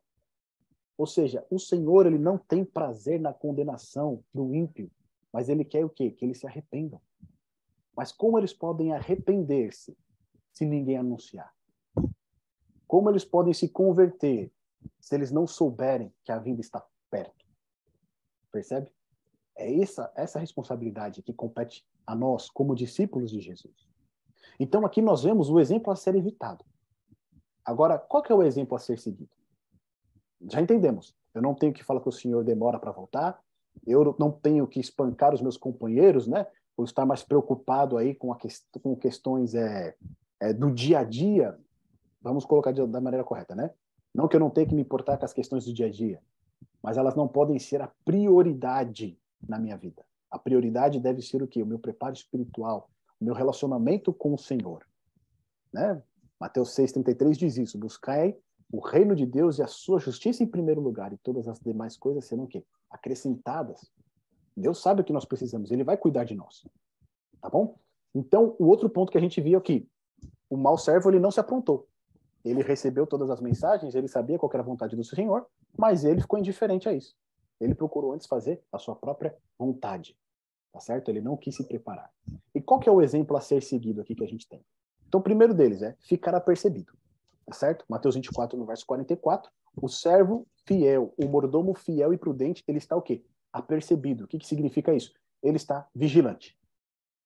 Ou seja, o Senhor, ele não tem prazer na condenação do ímpio, mas ele quer o quê? Que eles se arrependam. Mas como eles podem arrepender-se se ninguém anunciar? Como eles podem se converter se eles não souberem que a vinda está perto? Percebe? É essa responsabilidade que compete a nós, como discípulos de Jesus. Então, aqui nós vemos o exemplo a ser evitado. Agora, qual que é o exemplo a ser seguido? Já entendemos. Eu não tenho que falar que o Senhor demora para voltar. Eu não tenho que espancar os meus companheiros, né? Ou estar mais preocupado aí com questões do dia a dia. Vamos colocar da maneira correta, né? Não que eu não tenha que me importar com as questões do dia a dia, mas elas não podem ser a prioridade na minha vida. A prioridade deve ser o quê? O meu preparo espiritual, o meu relacionamento com o Senhor. Né? Mateus 6,33 diz isso, buscai o reino de Deus e a sua justiça em primeiro lugar, e todas as demais coisas serão o quê? Acrescentadas. Deus sabe o que nós precisamos, ele vai cuidar de nós. Tá bom? Então, o outro ponto que a gente viu aqui, o mau servo, ele não se aprontou. Ele recebeu todas as mensagens, ele sabia qual era a vontade do Senhor, mas ele ficou indiferente a isso. Ele procurou antes fazer a sua própria vontade. Tá certo? Ele não quis se preparar. E qual que é o exemplo a ser seguido aqui que a gente tem? Então, o primeiro deles é ficar apercebido. Tá certo? Mateus 24, no verso 44. O servo fiel, o mordomo fiel e prudente, ele está o quê? Apercebido. O que significa isso? Ele está vigilante.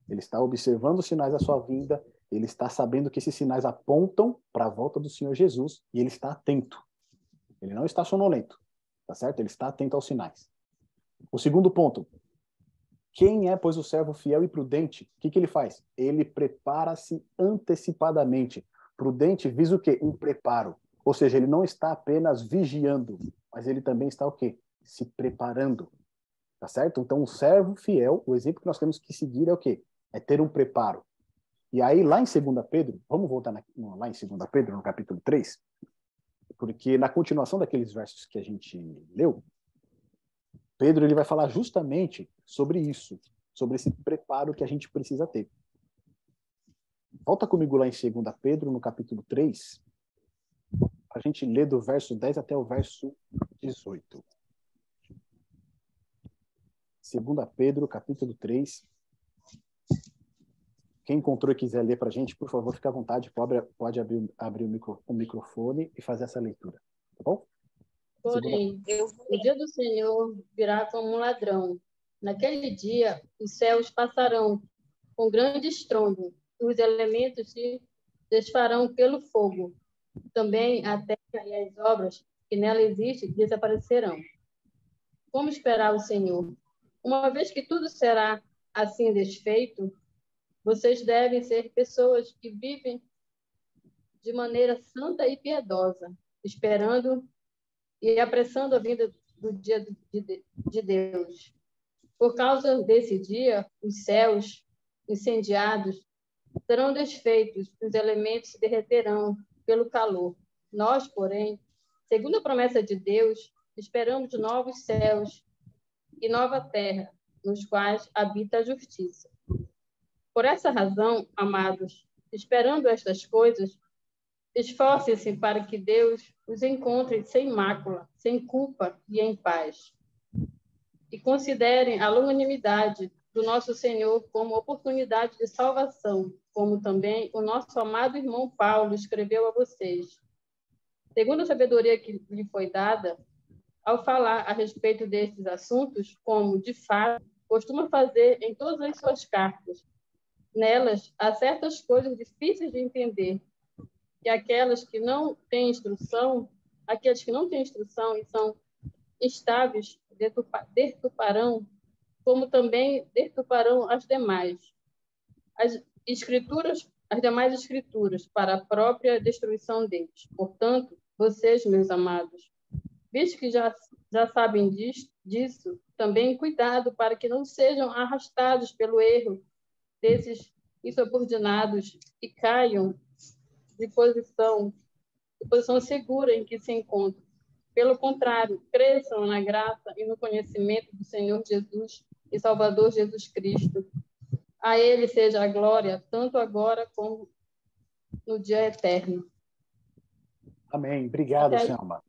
Ele está observando os sinais da sua vinda, ele está sabendo que esses sinais apontam para a volta do Senhor Jesus e ele está atento. Ele não está sonolento, tá certo? Ele está atento aos sinais. O segundo ponto. Quem é, pois, o servo fiel e prudente? O que ele faz? Ele prepara-se antecipadamente. Prudente visa o quê? Um preparo. Ou seja, ele não está apenas vigiando, mas ele também está o quê? Se preparando. Tá certo? Então, o servo fiel, o exemplo que nós temos que seguir é o quê? É ter um preparo. E aí, lá em 2 Pedro, vamos voltar lá em 2 Pedro, no capítulo 3, porque na continuação daqueles versos que a gente leu, Pedro ele vai falar justamente sobre isso, sobre esse preparo que a gente precisa ter. Volta comigo lá em 2 Pedro, no capítulo 3, a gente lê do verso 10 até o verso 18. 2 Pedro, capítulo 3. Quem encontrou e quiser ler para a gente, por favor, fique à vontade, pode abrir o microfone e fazer essa leitura. Tá bom? Porém, o dia do Senhor virá como um ladrão. Naquele dia, os céus passarão com grande estrondo, e os elementos se desfarão pelo fogo. Também a terra e as obras que nela existem desaparecerão. Como esperar o Senhor? Uma vez que tudo será assim desfeito, vocês devem ser pessoas que vivem de maneira santa e piedosa, esperando e apressando a vinda do dia de Deus. Por causa desse dia, os céus incendiados serão desfeitos, os elementos se derreterão pelo calor. Nós, porém, segundo a promessa de Deus, esperamos novos céus e nova terra, nos quais habita a justiça. Por essa razão, amados, esperando estas coisas, esforcem-se para que Deus os encontre sem mácula, sem culpa e em paz. E considerem a longanimidade do nosso Senhor como oportunidade de salvação, como também o nosso amado irmão Paulo escreveu a vocês. Segundo a sabedoria que lhe foi dada, ao falar a respeito destes assuntos, como, de fato, costuma fazer em todas as suas cartas. Nelas, há certas coisas difíceis de entender, e aqueles que não têm instrução e são instáveis, deturparão, como também deturparão as demais escrituras, para a própria destruição deles. Portanto, vocês, meus amados, visto que já sabem disso, também cuidado para que não sejam arrastados pelo erro desses insubordinados e caiam de posição segura em que se encontram. Pelo contrário, cresçam na graça e no conhecimento do Senhor Jesus e Salvador Jesus Cristo. A Ele seja a glória, tanto agora como no dia eterno. Amém. Obrigado, Selma.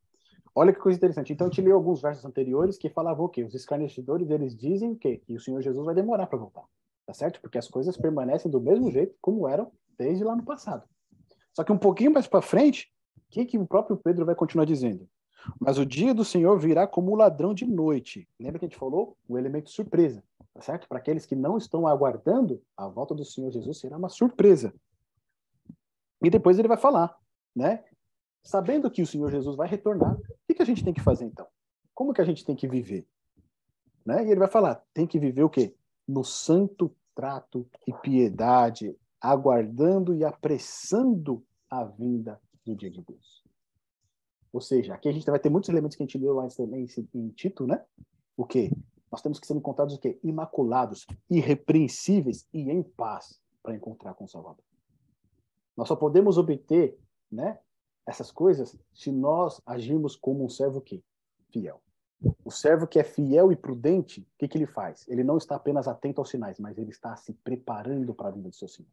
Olha que coisa interessante. Então, eu te li alguns versos anteriores que falavam o quê? Os escarnecedores, eles dizem o quê? Que o Senhor Jesus vai demorar para voltar. Tá certo? Porque as coisas permanecem do mesmo jeito como eram desde lá no passado. Só que um pouquinho mais para frente, o que o próprio Pedro vai continuar dizendo? Mas o dia do Senhor virá como um ladrão de noite. Lembra que a gente falou? O elemento surpresa. Tá certo? Para aqueles que não estão aguardando, a volta do Senhor Jesus será uma surpresa. E depois ele vai falar, né? Sabendo que o Senhor Jesus vai retornar, o que a gente tem que fazer então? Como que a gente tem que viver? Né? E ele vai falar, tem que viver o quê? No santo trato e piedade, aguardando e apressando a vinda do dia de Deus. Ou seja, aqui a gente vai ter muitos elementos que a gente leu lá em Tito, né? O quê? Nós temos que ser encontrados o quê? Imaculados, irrepreensíveis e em paz para encontrar com o Salvador. Nós só podemos obter, né, essas coisas se nós agirmos como um servo quê? Fiel. O servo que é fiel e prudente, o que ele faz? Ele não está apenas atento aos sinais, mas ele está se preparando para a vinda do seu Senhor.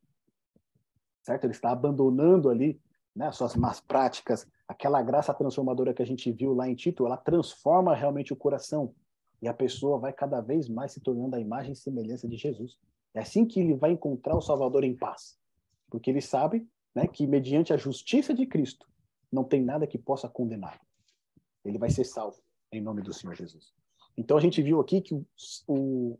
Certo? Ele está abandonando ali, né, as suas más práticas, aquela graça transformadora que a gente viu lá em Tito, ela transforma realmente o coração e a pessoa vai cada vez mais se tornando a imagem e semelhança de Jesus. É assim que ele vai encontrar o Salvador em paz, porque ele sabe, né, que mediante a justiça de Cristo não tem nada que possa condenar. Ele vai ser salvo em nome do Senhor Jesus. Então a gente viu aqui que o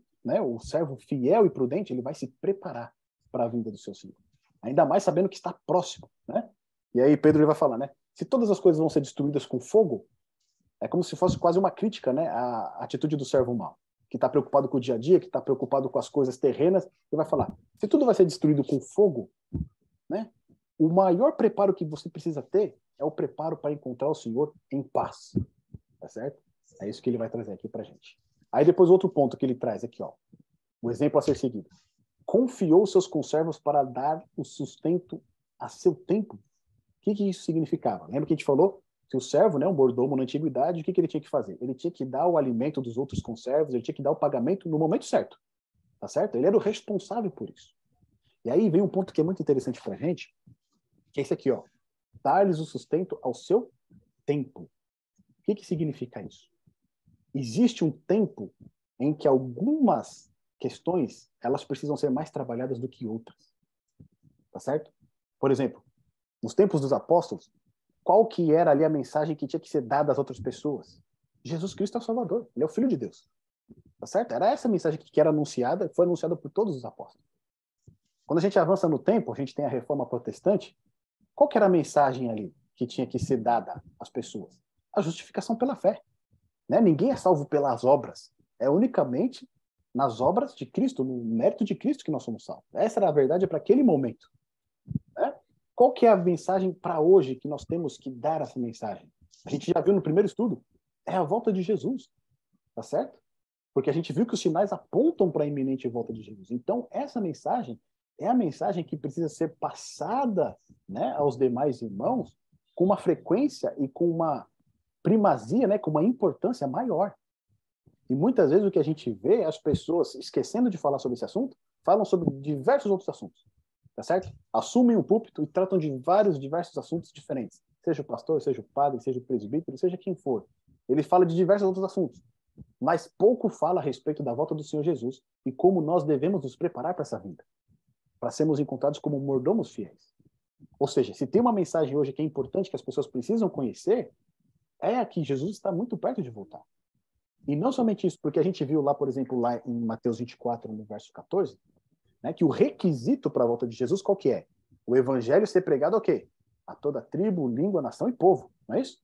servo fiel e prudente, ele vai se preparar para a vinda do seu Senhor. Ainda mais sabendo que está próximo, né? E aí Pedro ele vai falar, né? Se todas as coisas vão ser destruídas com fogo, é como se fosse quase uma crítica, né? À atitude do servo mau, que está preocupado com o dia a dia, que está preocupado com as coisas terrenas. Ele vai falar, se tudo vai ser destruído com fogo, né? O maior preparo que você precisa ter é o preparo para encontrar o Senhor em paz. Tá certo? É isso que ele vai trazer aqui pra gente. Aí depois outro ponto que ele traz aqui, ó. O exemplo a ser seguido. Confiou seus conservos para dar o sustento a seu tempo. O que isso significava? Lembra que a gente falou que o servo, né, um mordomo na antiguidade, o que ele tinha que fazer? Ele tinha que dar o alimento dos outros conservos, ele tinha que dar o pagamento no momento certo. Tá certo? Ele era o responsável por isso. E aí vem um ponto que é muito interessante pra gente, que é esse aqui, ó. Dar-lhes o sustento ao seu tempo. O que significa isso? Existe um tempo em que algumas questões elas precisam ser mais trabalhadas do que outras. Tá certo? Por exemplo, nos tempos dos apóstolos, qual que era ali a mensagem que tinha que ser dada às outras pessoas? Jesus Cristo é o Salvador, ele é o Filho de Deus. Tá certo? Era essa a mensagem que era anunciada, foi anunciada por todos os apóstolos. Quando a gente avança no tempo, a gente tem a Reforma Protestante, qual que era a mensagem ali que tinha que ser dada às pessoas? A justificação pela fé. Né? Ninguém é salvo pelas obras. É unicamente nas obras de Cristo, no mérito de Cristo que nós somos salvos. Essa era a verdade para aquele momento. Né? Qual que é a mensagem para hoje que nós temos que dar essa mensagem? A gente já viu no primeiro estudo. É a volta de Jesus. Tá certo? Porque a gente viu que os sinais apontam para a iminente volta de Jesus. Então, essa mensagem é a mensagem que precisa ser passada, né, aos demais irmãos com uma frequência e com uma primazia, né, com uma importância maior. E muitas vezes o que a gente vê é as pessoas esquecendo de falar sobre esse assunto, falam sobre diversos outros assuntos, tá certo? Assumem o púlpito e tratam de diversos assuntos diferentes. Seja o pastor, seja o padre, seja o presbítero, seja quem for. Ele fala de diversos outros assuntos, mas pouco fala a respeito da volta do Senhor Jesus e como nós devemos nos preparar para essa vinda, para sermos encontrados como mordomos fiéis. Ou seja, se tem uma mensagem hoje que é importante, que as pessoas precisam conhecer, é a que Jesus está muito perto de voltar. E não somente isso, porque a gente viu lá, por exemplo, lá em Mateus 24, no verso 14, né, que o requisito para a volta de Jesus qual que é? O evangelho ser pregado a quê? A toda tribo, língua, nação e povo, não é isso?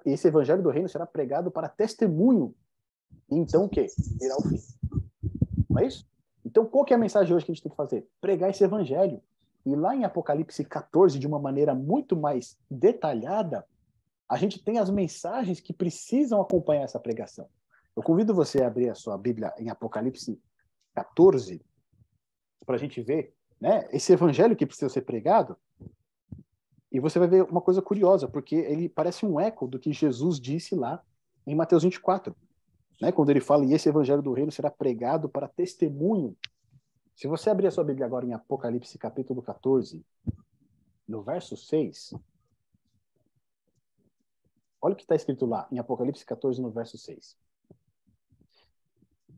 Esse evangelho do reino será pregado para testemunho. E então o quê? Virá o fim. Não é isso? Então, qual que é a mensagem hoje que a gente tem que fazer? Pregar esse evangelho. E lá em Apocalipse 14, de uma maneira muito mais detalhada, a gente tem as mensagens que precisam acompanhar essa pregação. Eu convido você a abrir a sua Bíblia em Apocalipse 14, para a gente ver, né, esse evangelho que precisa ser pregado, e você vai ver uma coisa curiosa, porque ele parece um eco do que Jesus disse lá em Mateus 24, né, quando ele fala, e esse evangelho do reino será pregado para testemunho. Se você abrir a sua Bíblia agora em Apocalipse capítulo 14, no verso 6, olha o que está escrito lá, em Apocalipse 14, no verso 6.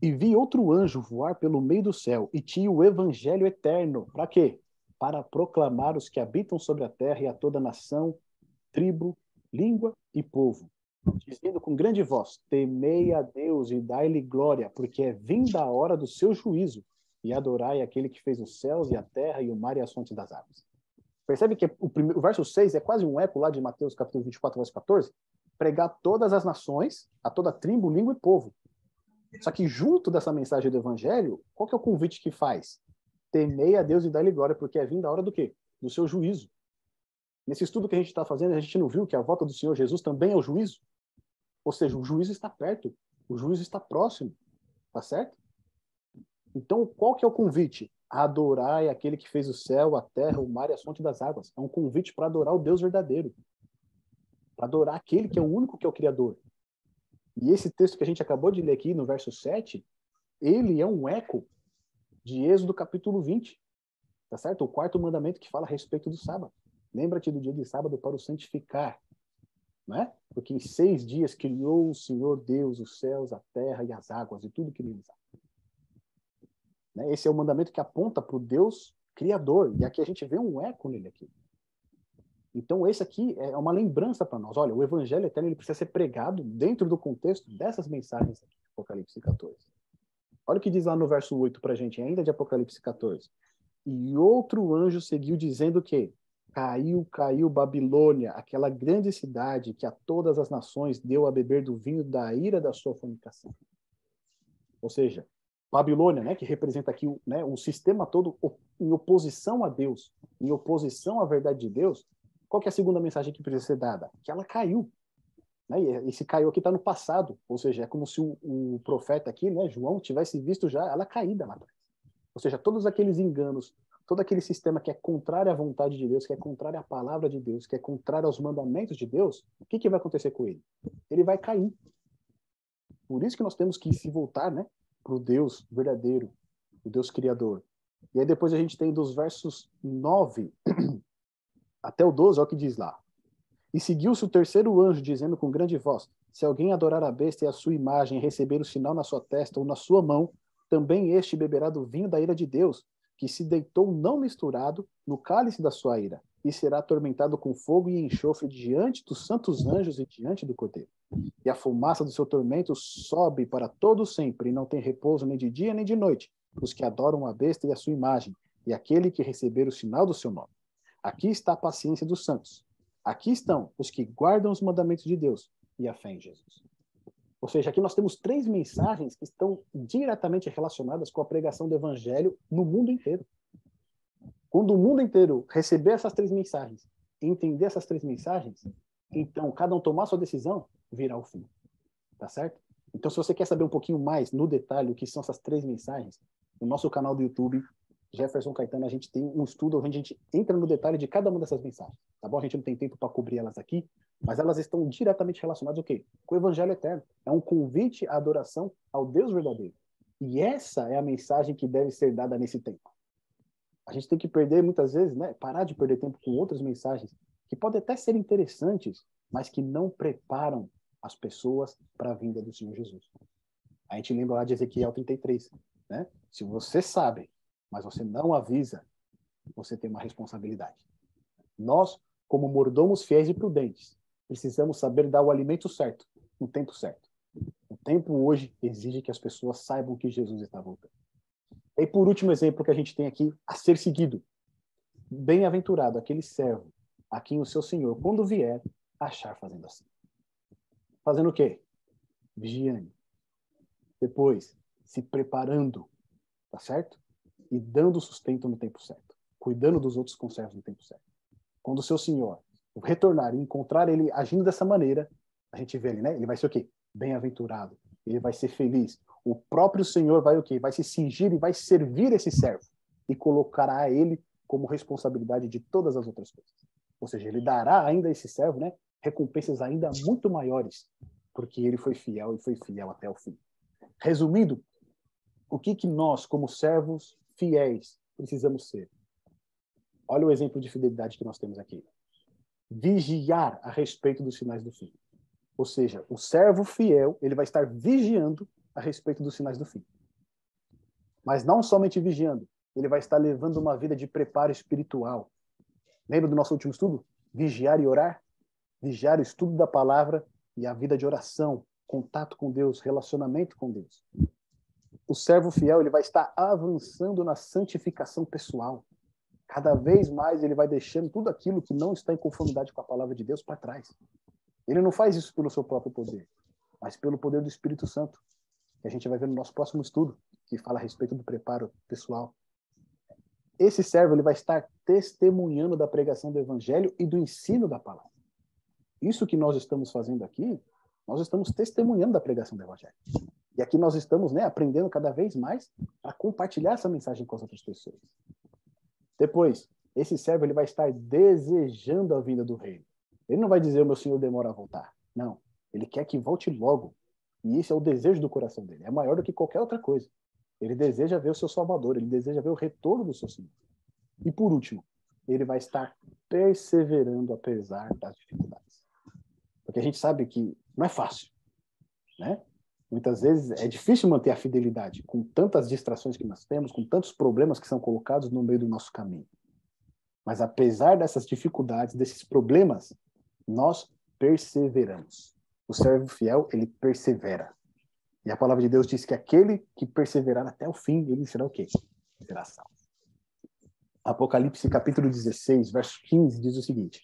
E vi outro anjo voar pelo meio do céu, e tinha o evangelho eterno. Para quê? Para proclamar os que habitam sobre a terra e a toda nação, tribo, língua e povo, dizendo com grande voz, temei a Deus e dai-lhe glória, porque é vinda a hora do seu juízo, e adorai aquele que fez os céus e a terra e o mar e as fontes das águas. Percebe que o verso 6 é quase um eco lá de Mateus capítulo 24, verso 14? Pregar todas as nações, a toda tribo, língua e povo. Só que junto dessa mensagem do evangelho, qual que é o convite que faz? Temei a Deus e dai-lhe glória, porque é vinda a hora do quê? Do seu juízo. Nesse estudo que a gente está fazendo, a gente não viu que a volta do Senhor Jesus também é o juízo? Ou seja, o juízo está perto, o juízo está próximo, tá certo? Então, qual que é o convite? Adorai aquele que fez o céu, a terra, o mar e a fonte das águas. É um convite para adorar o Deus verdadeiro. Para adorar aquele que é o único que é o Criador. E esse texto que a gente acabou de ler aqui, no verso 7, ele é um eco de Êxodo capítulo 20. Tá certo? O quarto mandamento que fala a respeito do sábado. Lembra-te do dia de sábado para o santificar. Né? Porque em 6 dias criou o Senhor Deus os céus, a terra e as águas e tudo que neles há. Né? Esse é o mandamento que aponta para o Deus Criador. E aqui a gente vê um eco nele aqui. Então, esse aqui é uma lembrança para nós. Olha, o Evangelho Eterno ele precisa ser pregado dentro do contexto dessas mensagens aqui de Apocalipse 14. Olha o que diz lá no verso 8 para a gente, ainda de Apocalipse 14. E outro anjo seguiu dizendo que caiu Babilônia, aquela grande cidade que a todas as nações deu a beber do vinho da ira da sua fornicação. Ou seja, Babilônia, né, que representa aqui, né, um sistema todo em oposição a Deus, em oposição à verdade de Deus. Qual que é a segunda mensagem que precisa ser dada? Que ela caiu. Né? E esse caiu aqui está no passado. Ou seja, é como se o profeta aqui, né, João, tivesse visto já ela caída lá atrás. Ou seja, todos aqueles enganos, todo aquele sistema que é contrário à vontade de Deus, que é contrário à palavra de Deus, que é contrário aos mandamentos de Deus, o que vai acontecer com ele? Ele vai cair. Por isso que nós temos que se voltar, né, para o Deus verdadeiro, o Deus Criador. E aí depois a gente tem dos versos 9 até o 12, olha o que diz lá. E seguiu-se o terceiro anjo, dizendo com grande voz, se alguém adorar a besta e a sua imagem, e receber o sinal na sua testa ou na sua mão, também este beberá do vinho da ira de Deus, que se deitou não misturado no cálice da sua ira, e será atormentado com fogo e enxofre diante dos santos anjos e diante do Cordeiro. E a fumaça do seu tormento sobe para todo sempre, e não tem repouso nem de dia nem de noite, os que adoram a besta e a sua imagem, e aquele que receber o sinal do seu nome. Aqui está a paciência dos santos. Aqui estão os que guardam os mandamentos de Deus e a fé em Jesus. Ou seja, aqui nós temos 3 mensagens que estão diretamente relacionadas com a pregação do evangelho no mundo inteiro. Quando o mundo inteiro receber essas 3 mensagens, entender essas 3 mensagens, então cada um tomar sua decisão, virá o fim. Tá certo? Então, se você quer saber um pouquinho mais no detalhe o que são essas 3 mensagens, no nosso canal do YouTube, Jefferson Caetano, a gente tem um estudo onde a gente entra no detalhe de cada uma dessas mensagens, tá bom? A gente não tem tempo para cobrir elas aqui, mas elas estão diretamente relacionadas o quê? Com o evangelho eterno. É um convite à adoração ao Deus verdadeiro. E essa é a mensagem que deve ser dada nesse tempo. A gente tem que perder, muitas vezes, né, parar de perder tempo com outras mensagens que podem até ser interessantes, mas que não preparam as pessoas para a vinda do Senhor Jesus. A gente lembra lá de Ezequiel 33, né? Se você sabe, mas você não avisa, você tem uma responsabilidade. Nós, como mordomos fiéis e prudentes, precisamos saber dar o alimento certo, no tempo certo. O tempo hoje exige que as pessoas saibam que Jesus está voltando. E por último exemplo que a gente tem aqui, a ser seguido. Bem-aventurado aquele servo a quem o seu Senhor, quando vier, achar fazendo assim. Fazendo o quê? Vigiando. Depois, se preparando, tá certo? E dando sustento no tempo certo. Cuidando dos outros conservos no tempo certo. Quando o seu Senhor retornar e encontrar ele agindo dessa maneira, a gente vê ele, né? Ele vai ser o quê? Bem-aventurado. Ele vai ser feliz. O próprio Senhor vai o quê? Vai se cingir e vai servir esse servo. E colocará a ele como responsabilidade de todas as outras coisas. Ou seja, ele dará ainda a esse servo, né, recompensas ainda muito maiores, porque ele foi fiel e foi fiel até o fim. Resumindo, o que nós, como servos fiéis, precisamos ser? Olha o exemplo de fidelidade que nós temos aqui. Vigiar a respeito dos sinais do fim. Ou seja, o servo fiel, ele vai estar vigiando a respeito dos sinais do fim. Mas não somente vigiando, ele vai estar levando uma vida de preparo espiritual. Lembra do nosso último estudo? Vigiar e orar? Vigiar o estudo da palavra e a vida de oração, contato com Deus, relacionamento com Deus. O servo fiel, ele vai estar avançando na santificação pessoal. Cada vez mais ele vai deixando tudo aquilo que não está em conformidade com a palavra de Deus para trás. Ele não faz isso pelo seu próprio poder, mas pelo poder do Espírito Santo, que a gente vai ver no nosso próximo estudo, que fala a respeito do preparo pessoal. Esse servo, ele vai estar testemunhando da pregação do evangelho e do ensino da palavra. Isso que nós estamos fazendo aqui, nós estamos testemunhando da pregação do evangelho. E aqui nós estamos, né, aprendendo cada vez mais a compartilhar essa mensagem com as outras pessoas. Depois, esse servo, ele vai estar desejando a vinda do reino. Ele não vai dizer, o meu Senhor demora a voltar. Não, ele quer que volte logo. E esse é o desejo do coração dele. É maior do que qualquer outra coisa. Ele deseja ver o seu Salvador, ele deseja ver o retorno do seu Senhor. E por último, ele vai estar perseverando apesar das dificuldades. Porque a gente sabe que não é fácil, né? Muitas vezes é difícil manter a fidelidade com tantas distrações que nós temos, com tantos problemas que são colocados no meio do nosso caminho. Mas apesar dessas dificuldades, desses problemas, nós perseveramos. O servo fiel, ele persevera. E a palavra de Deus diz que aquele que perseverar até o fim, ele será o quê? Será salvo. Apocalipse capítulo 16, verso 15, diz o seguinte: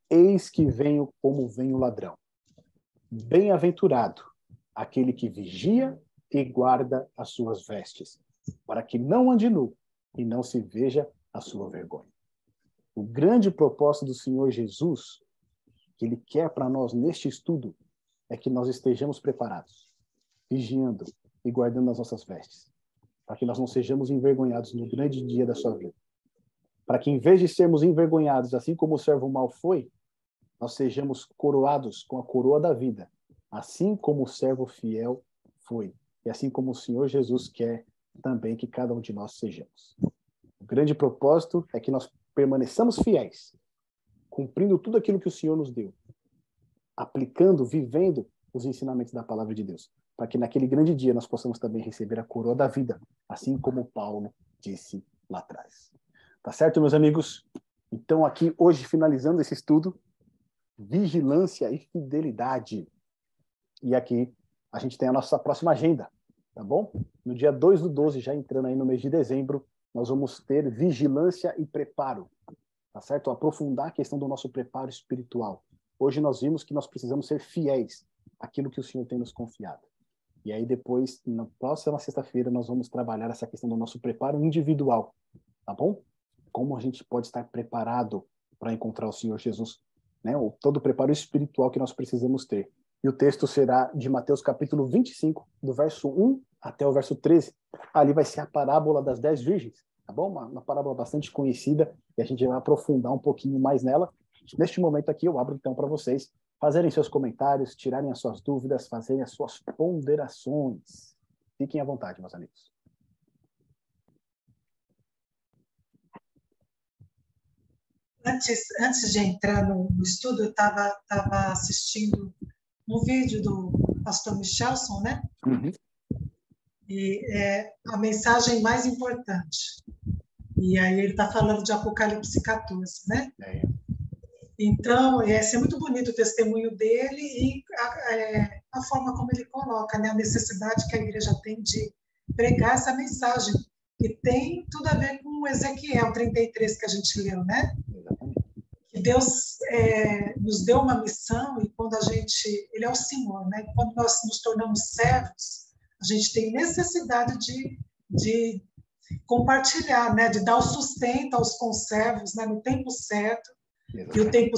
Eis que venho como vem o ladrão. Bem-aventurado aquele que vigia e guarda as suas vestes, para que não ande nu e não se veja a sua vergonha. O grande propósito do Senhor Jesus, que Ele quer para nós neste estudo, é que nós estejamos preparados, vigiando e guardando as nossas vestes, para que nós não sejamos envergonhados no grande dia da sua vida. Para que, em vez de sermos envergonhados, assim como o servo mau foi, nós sejamos coroados com a coroa da vida, assim como o servo fiel foi, e assim como o Senhor Jesus quer também que cada um de nós sejamos. O grande propósito é que nós permaneçamos fiéis, cumprindo tudo aquilo que o Senhor nos deu, aplicando, vivendo os ensinamentos da palavra de Deus, para que naquele grande dia nós possamos também receber a coroa da vida, assim como Paulo disse lá atrás. Tá certo, meus amigos? Então, aqui, hoje, finalizando esse estudo, vigilância e fidelidade. E aqui, a gente tem a nossa próxima agenda, tá bom? No dia 2/12, já entrando aí no mês de dezembro, nós vamos ter vigilância e preparo, tá certo? Aprofundar a questão do nosso preparo espiritual. Hoje nós vimos que nós precisamos ser fiéis àquilo que o Senhor tem nos confiado. E aí depois, na próxima sexta-feira, nós vamos trabalhar essa questão do nosso preparo individual, tá bom? Como a gente pode estar preparado para encontrar o Senhor Jesus, né? Todo o preparo espiritual que nós precisamos ter. E o texto será de Mateus capítulo 25, do verso 1 até o verso 13. Ali vai ser a parábola das 10 virgens, tá bom? Uma parábola bastante conhecida, e a gente vai aprofundar um pouquinho mais nela. Neste momento aqui, eu abro então para vocês fazerem seus comentários, tirarem as suas dúvidas, fazerem as suas ponderações. Fiquem à vontade, meus amigos. Antes de entrar no estudo, eu estava assistindo um vídeo do pastor Michelson, né? Uhum. E é a mensagem mais importante. E aí ele está falando de Apocalipse 14, né? Então, é muito bonito o testemunho dele e a forma como ele coloca, né? A necessidade que a igreja tem de pregar essa mensagem, que tem tudo a ver com o Ezequiel 33 que a gente leu, né? Que Deus nos deu uma missão e quando ele é o Senhor, né? Quando nós nos tornamos servos, a gente tem necessidade de compartilhar, né? De dar o sustento aos conservos, né? No tempo certo. E o tempo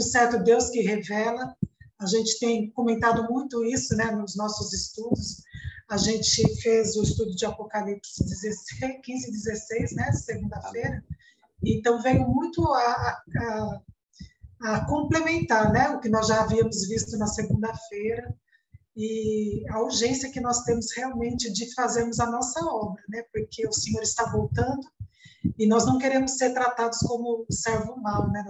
certo, Deus que revela. A gente tem comentado muito isso, né? Nos nossos estudos. A gente fez o estudo de Apocalipse 15 e 16, né? Segunda-feira. Então, veio muito a complementar, né, o que nós já havíamos visto na segunda-feira e a urgência que nós temos realmente de fazermos a nossa obra, né, porque o Senhor está voltando e nós não queremos ser tratados como servo mau, né,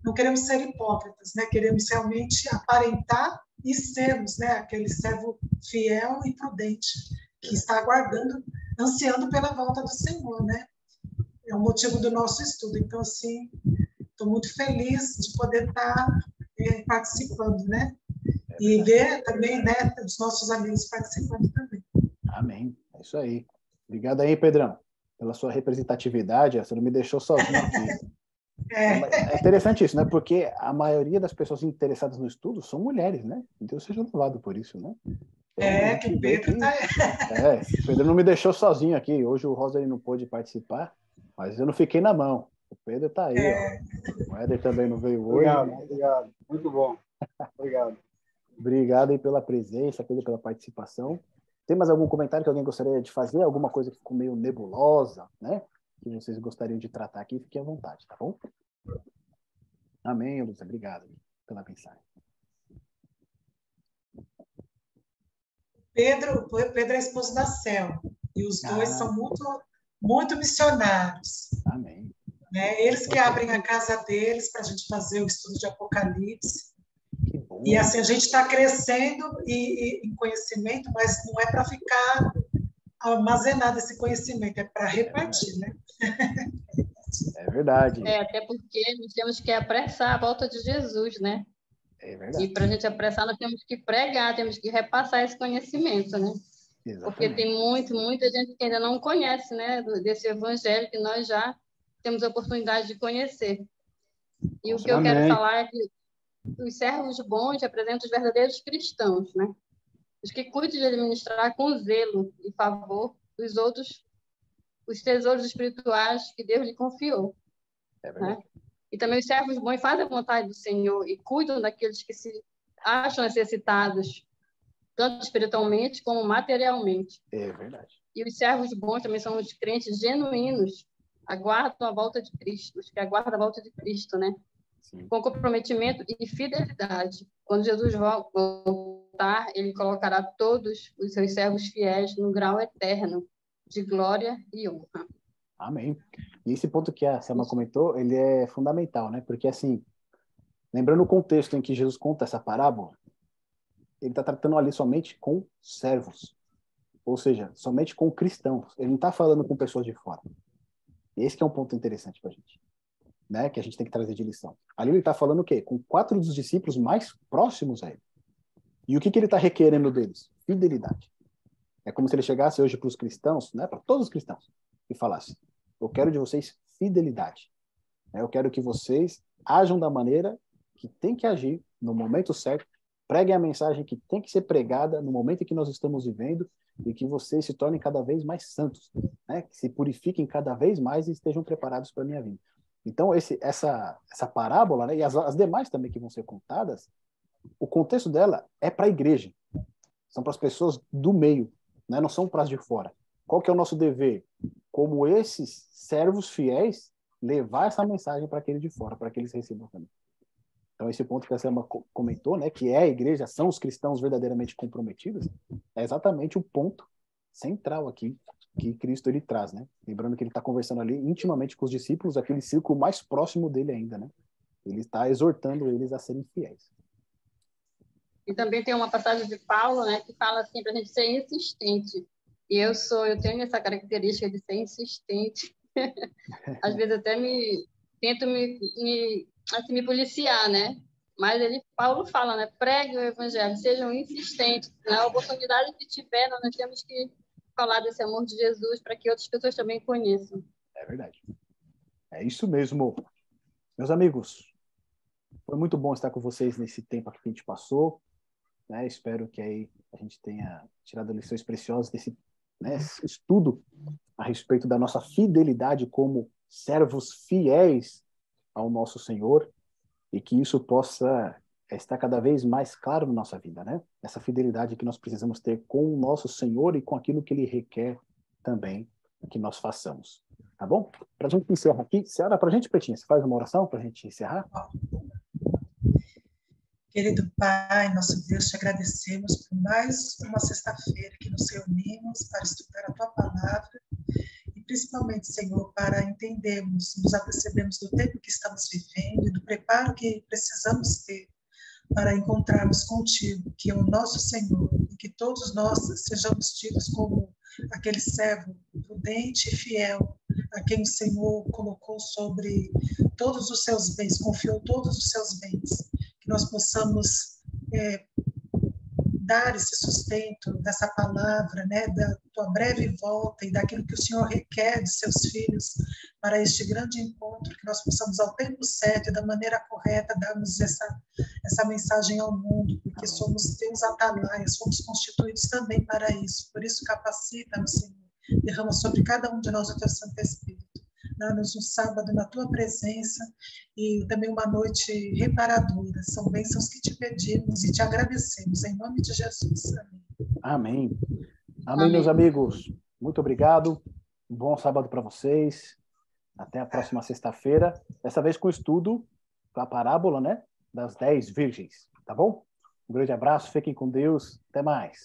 não queremos ser hipócritas, né, queremos realmente aparentar e sermos, né, aquele servo fiel e prudente que está aguardando, ansiando pela volta do Senhor, né. É o motivo do nosso estudo. Então, assim, estou muito feliz de poder estar participando, né? E ver também, né, os nossos amigos participando também. Amém. É isso aí. Obrigado aí, Pedrão, pela sua representatividade. Você não me deixou sozinho aqui. É interessante isso, né? Porque a maioria das pessoas interessadas no estudo são mulheres, né? Deus seja louvado por isso, né? Então, que o Pedro está... o Pedro não me deixou sozinho aqui. Hoje o Rosa não pôde participar, mas eu não fiquei na mão. O Pedro está aí, ó. O Éder também não veio hoje. Obrigado. Muito bom. Obrigado. Obrigado aí pela presença, pela participação. Tem mais algum comentário que alguém gostaria de fazer? Alguma coisa que ficou meio nebulosa, né? Que vocês gostariam de tratar aqui? Fiquem à vontade, tá bom? Amém, Lúcia. Obrigado pela mensagem. Pedro é esposo da Cel. E os dois são muito, muito missionários. Amém. Né? Eles que abrem a casa deles para a gente fazer o estudo de Apocalipse. E assim, a gente está crescendo em conhecimento, mas não é para ficar armazenado esse conhecimento, é para repartir, né? É verdade. Até porque nós temos que apressar a volta de Jesus, né? É verdade. E para a gente apressar, nós temos que pregar, temos que repassar esse conhecimento, né? Exatamente. Porque tem muita gente que ainda não conhece, né? Desse evangelho que nós já temos a oportunidade de conhecer. E o que eu quero falar é que os servos bons representam os verdadeiros cristãos, né? Os que cuidam de administrar com zelo e favor os outros, os tesouros espirituais que Deus lhe confiou. É verdade. Né? E também os servos bons fazem a vontade do Senhor e cuidam daqueles que se acham necessitados, tanto espiritualmente como materialmente. É verdade. E os servos bons também são os crentes genuínos, aguardam a volta de Cristo, os que aguardam a volta de Cristo, né? Sim. Com comprometimento e fidelidade. Quando Jesus voltar, ele colocará todos os seus servos fiéis no grau eterno de glória e honra. Amém. E esse ponto que a Selma comentou, ele é fundamental, né? Porque, assim, lembrando o contexto em que Jesus conta essa parábola, ele está tratando ali somente com servos. Ou seja, somente com cristãos. Ele não está falando com pessoas de fora. Esse que é um ponto interessante para a gente, né? Que a gente tem que trazer de lição. Ali ele está falando o quê? Com 4 dos discípulos mais próximos a ele. E o que ele está requerendo deles? Fidelidade. É como se ele chegasse hoje para os cristãos, né? Para todos os cristãos, e falasse: eu quero de vocês fidelidade. Eu quero que vocês ajam da maneira que tem que agir, no momento certo, preguem a mensagem que tem que ser pregada no momento em que nós estamos vivendo e que vocês se tornem cada vez mais santos, né? Que se purifiquem cada vez mais e estejam preparados para a minha vida. Então, essa parábola, né? E as demais também que vão ser contadas, o contexto dela é para a igreja. São para as pessoas do meio, né? Não são para as de fora. Qual que é o nosso dever? Como esses servos fiéis, levar essa mensagem para aquele de fora, para que eles recebam também. Então, esse ponto que a Selma comentou, né, que é a igreja, são os cristãos verdadeiramente comprometidos, é exatamente o ponto central aqui que Cristo ele traz, né? Lembrando que ele está conversando ali intimamente com os discípulos, aquele círculo mais próximo dele ainda, né? Ele está exortando eles a serem fiéis. E também tem uma passagem de Paulo, né, que fala assim para a gente ser insistente. E eu tenho essa característica de ser insistente. Às vezes até tento assim, me policiar, né? Mas Paulo fala, né? Pregue o evangelho, sejam insistentes. Na oportunidade que tiver, nós temos que falar desse amor de Jesus para que outras pessoas também conheçam. É verdade. É isso mesmo. Meus amigos, foi muito bom estar com vocês nesse tempo que a gente passou, né? Espero que aí a gente tenha tirado lições preciosas desse, né, estudo a respeito da nossa fidelidade como servos fiéis ao nosso Senhor, e que isso possa estar cada vez mais claro na nossa vida, né? Essa fidelidade que nós precisamos ter com o nosso Senhor e com aquilo que Ele requer também que nós façamos. Tá bom? Para a gente encerrar aqui, você ora para a gente, Pretinha? Você faz uma oração para a gente encerrar? Querido Pai, nosso Deus, te agradecemos por mais uma sexta-feira que nos reunimos para estudar a Tua Palavra e principalmente, Senhor, para entendermos, nos apercebermos do tempo que estamos vivendo e do preparo que precisamos ter para encontrarmos contigo, que é o nosso Senhor, e que todos nós sejamos tidos como aquele servo prudente e fiel, a quem o Senhor colocou sobre todos os seus bens, confiou todos os seus bens, que nós possamos dar esse sustento dessa palavra, né, da tua breve volta e daquilo que o Senhor requer de seus filhos para este grande encontro, que nós possamos ao tempo certo e da maneira correta darmos essa mensagem ao mundo, porque somos teus atalaias, fomos constituídos também para isso. Por isso capacita-nos, Senhor, derrama sobre cada um de nós o teu Santo Espírito. Dá-nos um sábado na tua presença e também uma noite reparadora. São bênçãos que te pedimos e te agradecemos, em nome de Jesus. Amém. Amém. Amém, meus amigos. Muito obrigado. Um bom sábado para vocês. Até a próxima sexta-feira. Dessa vez com o estudo da parábola, né? Das 10 virgens. Tá bom? Um grande abraço. Fiquem com Deus. Até mais.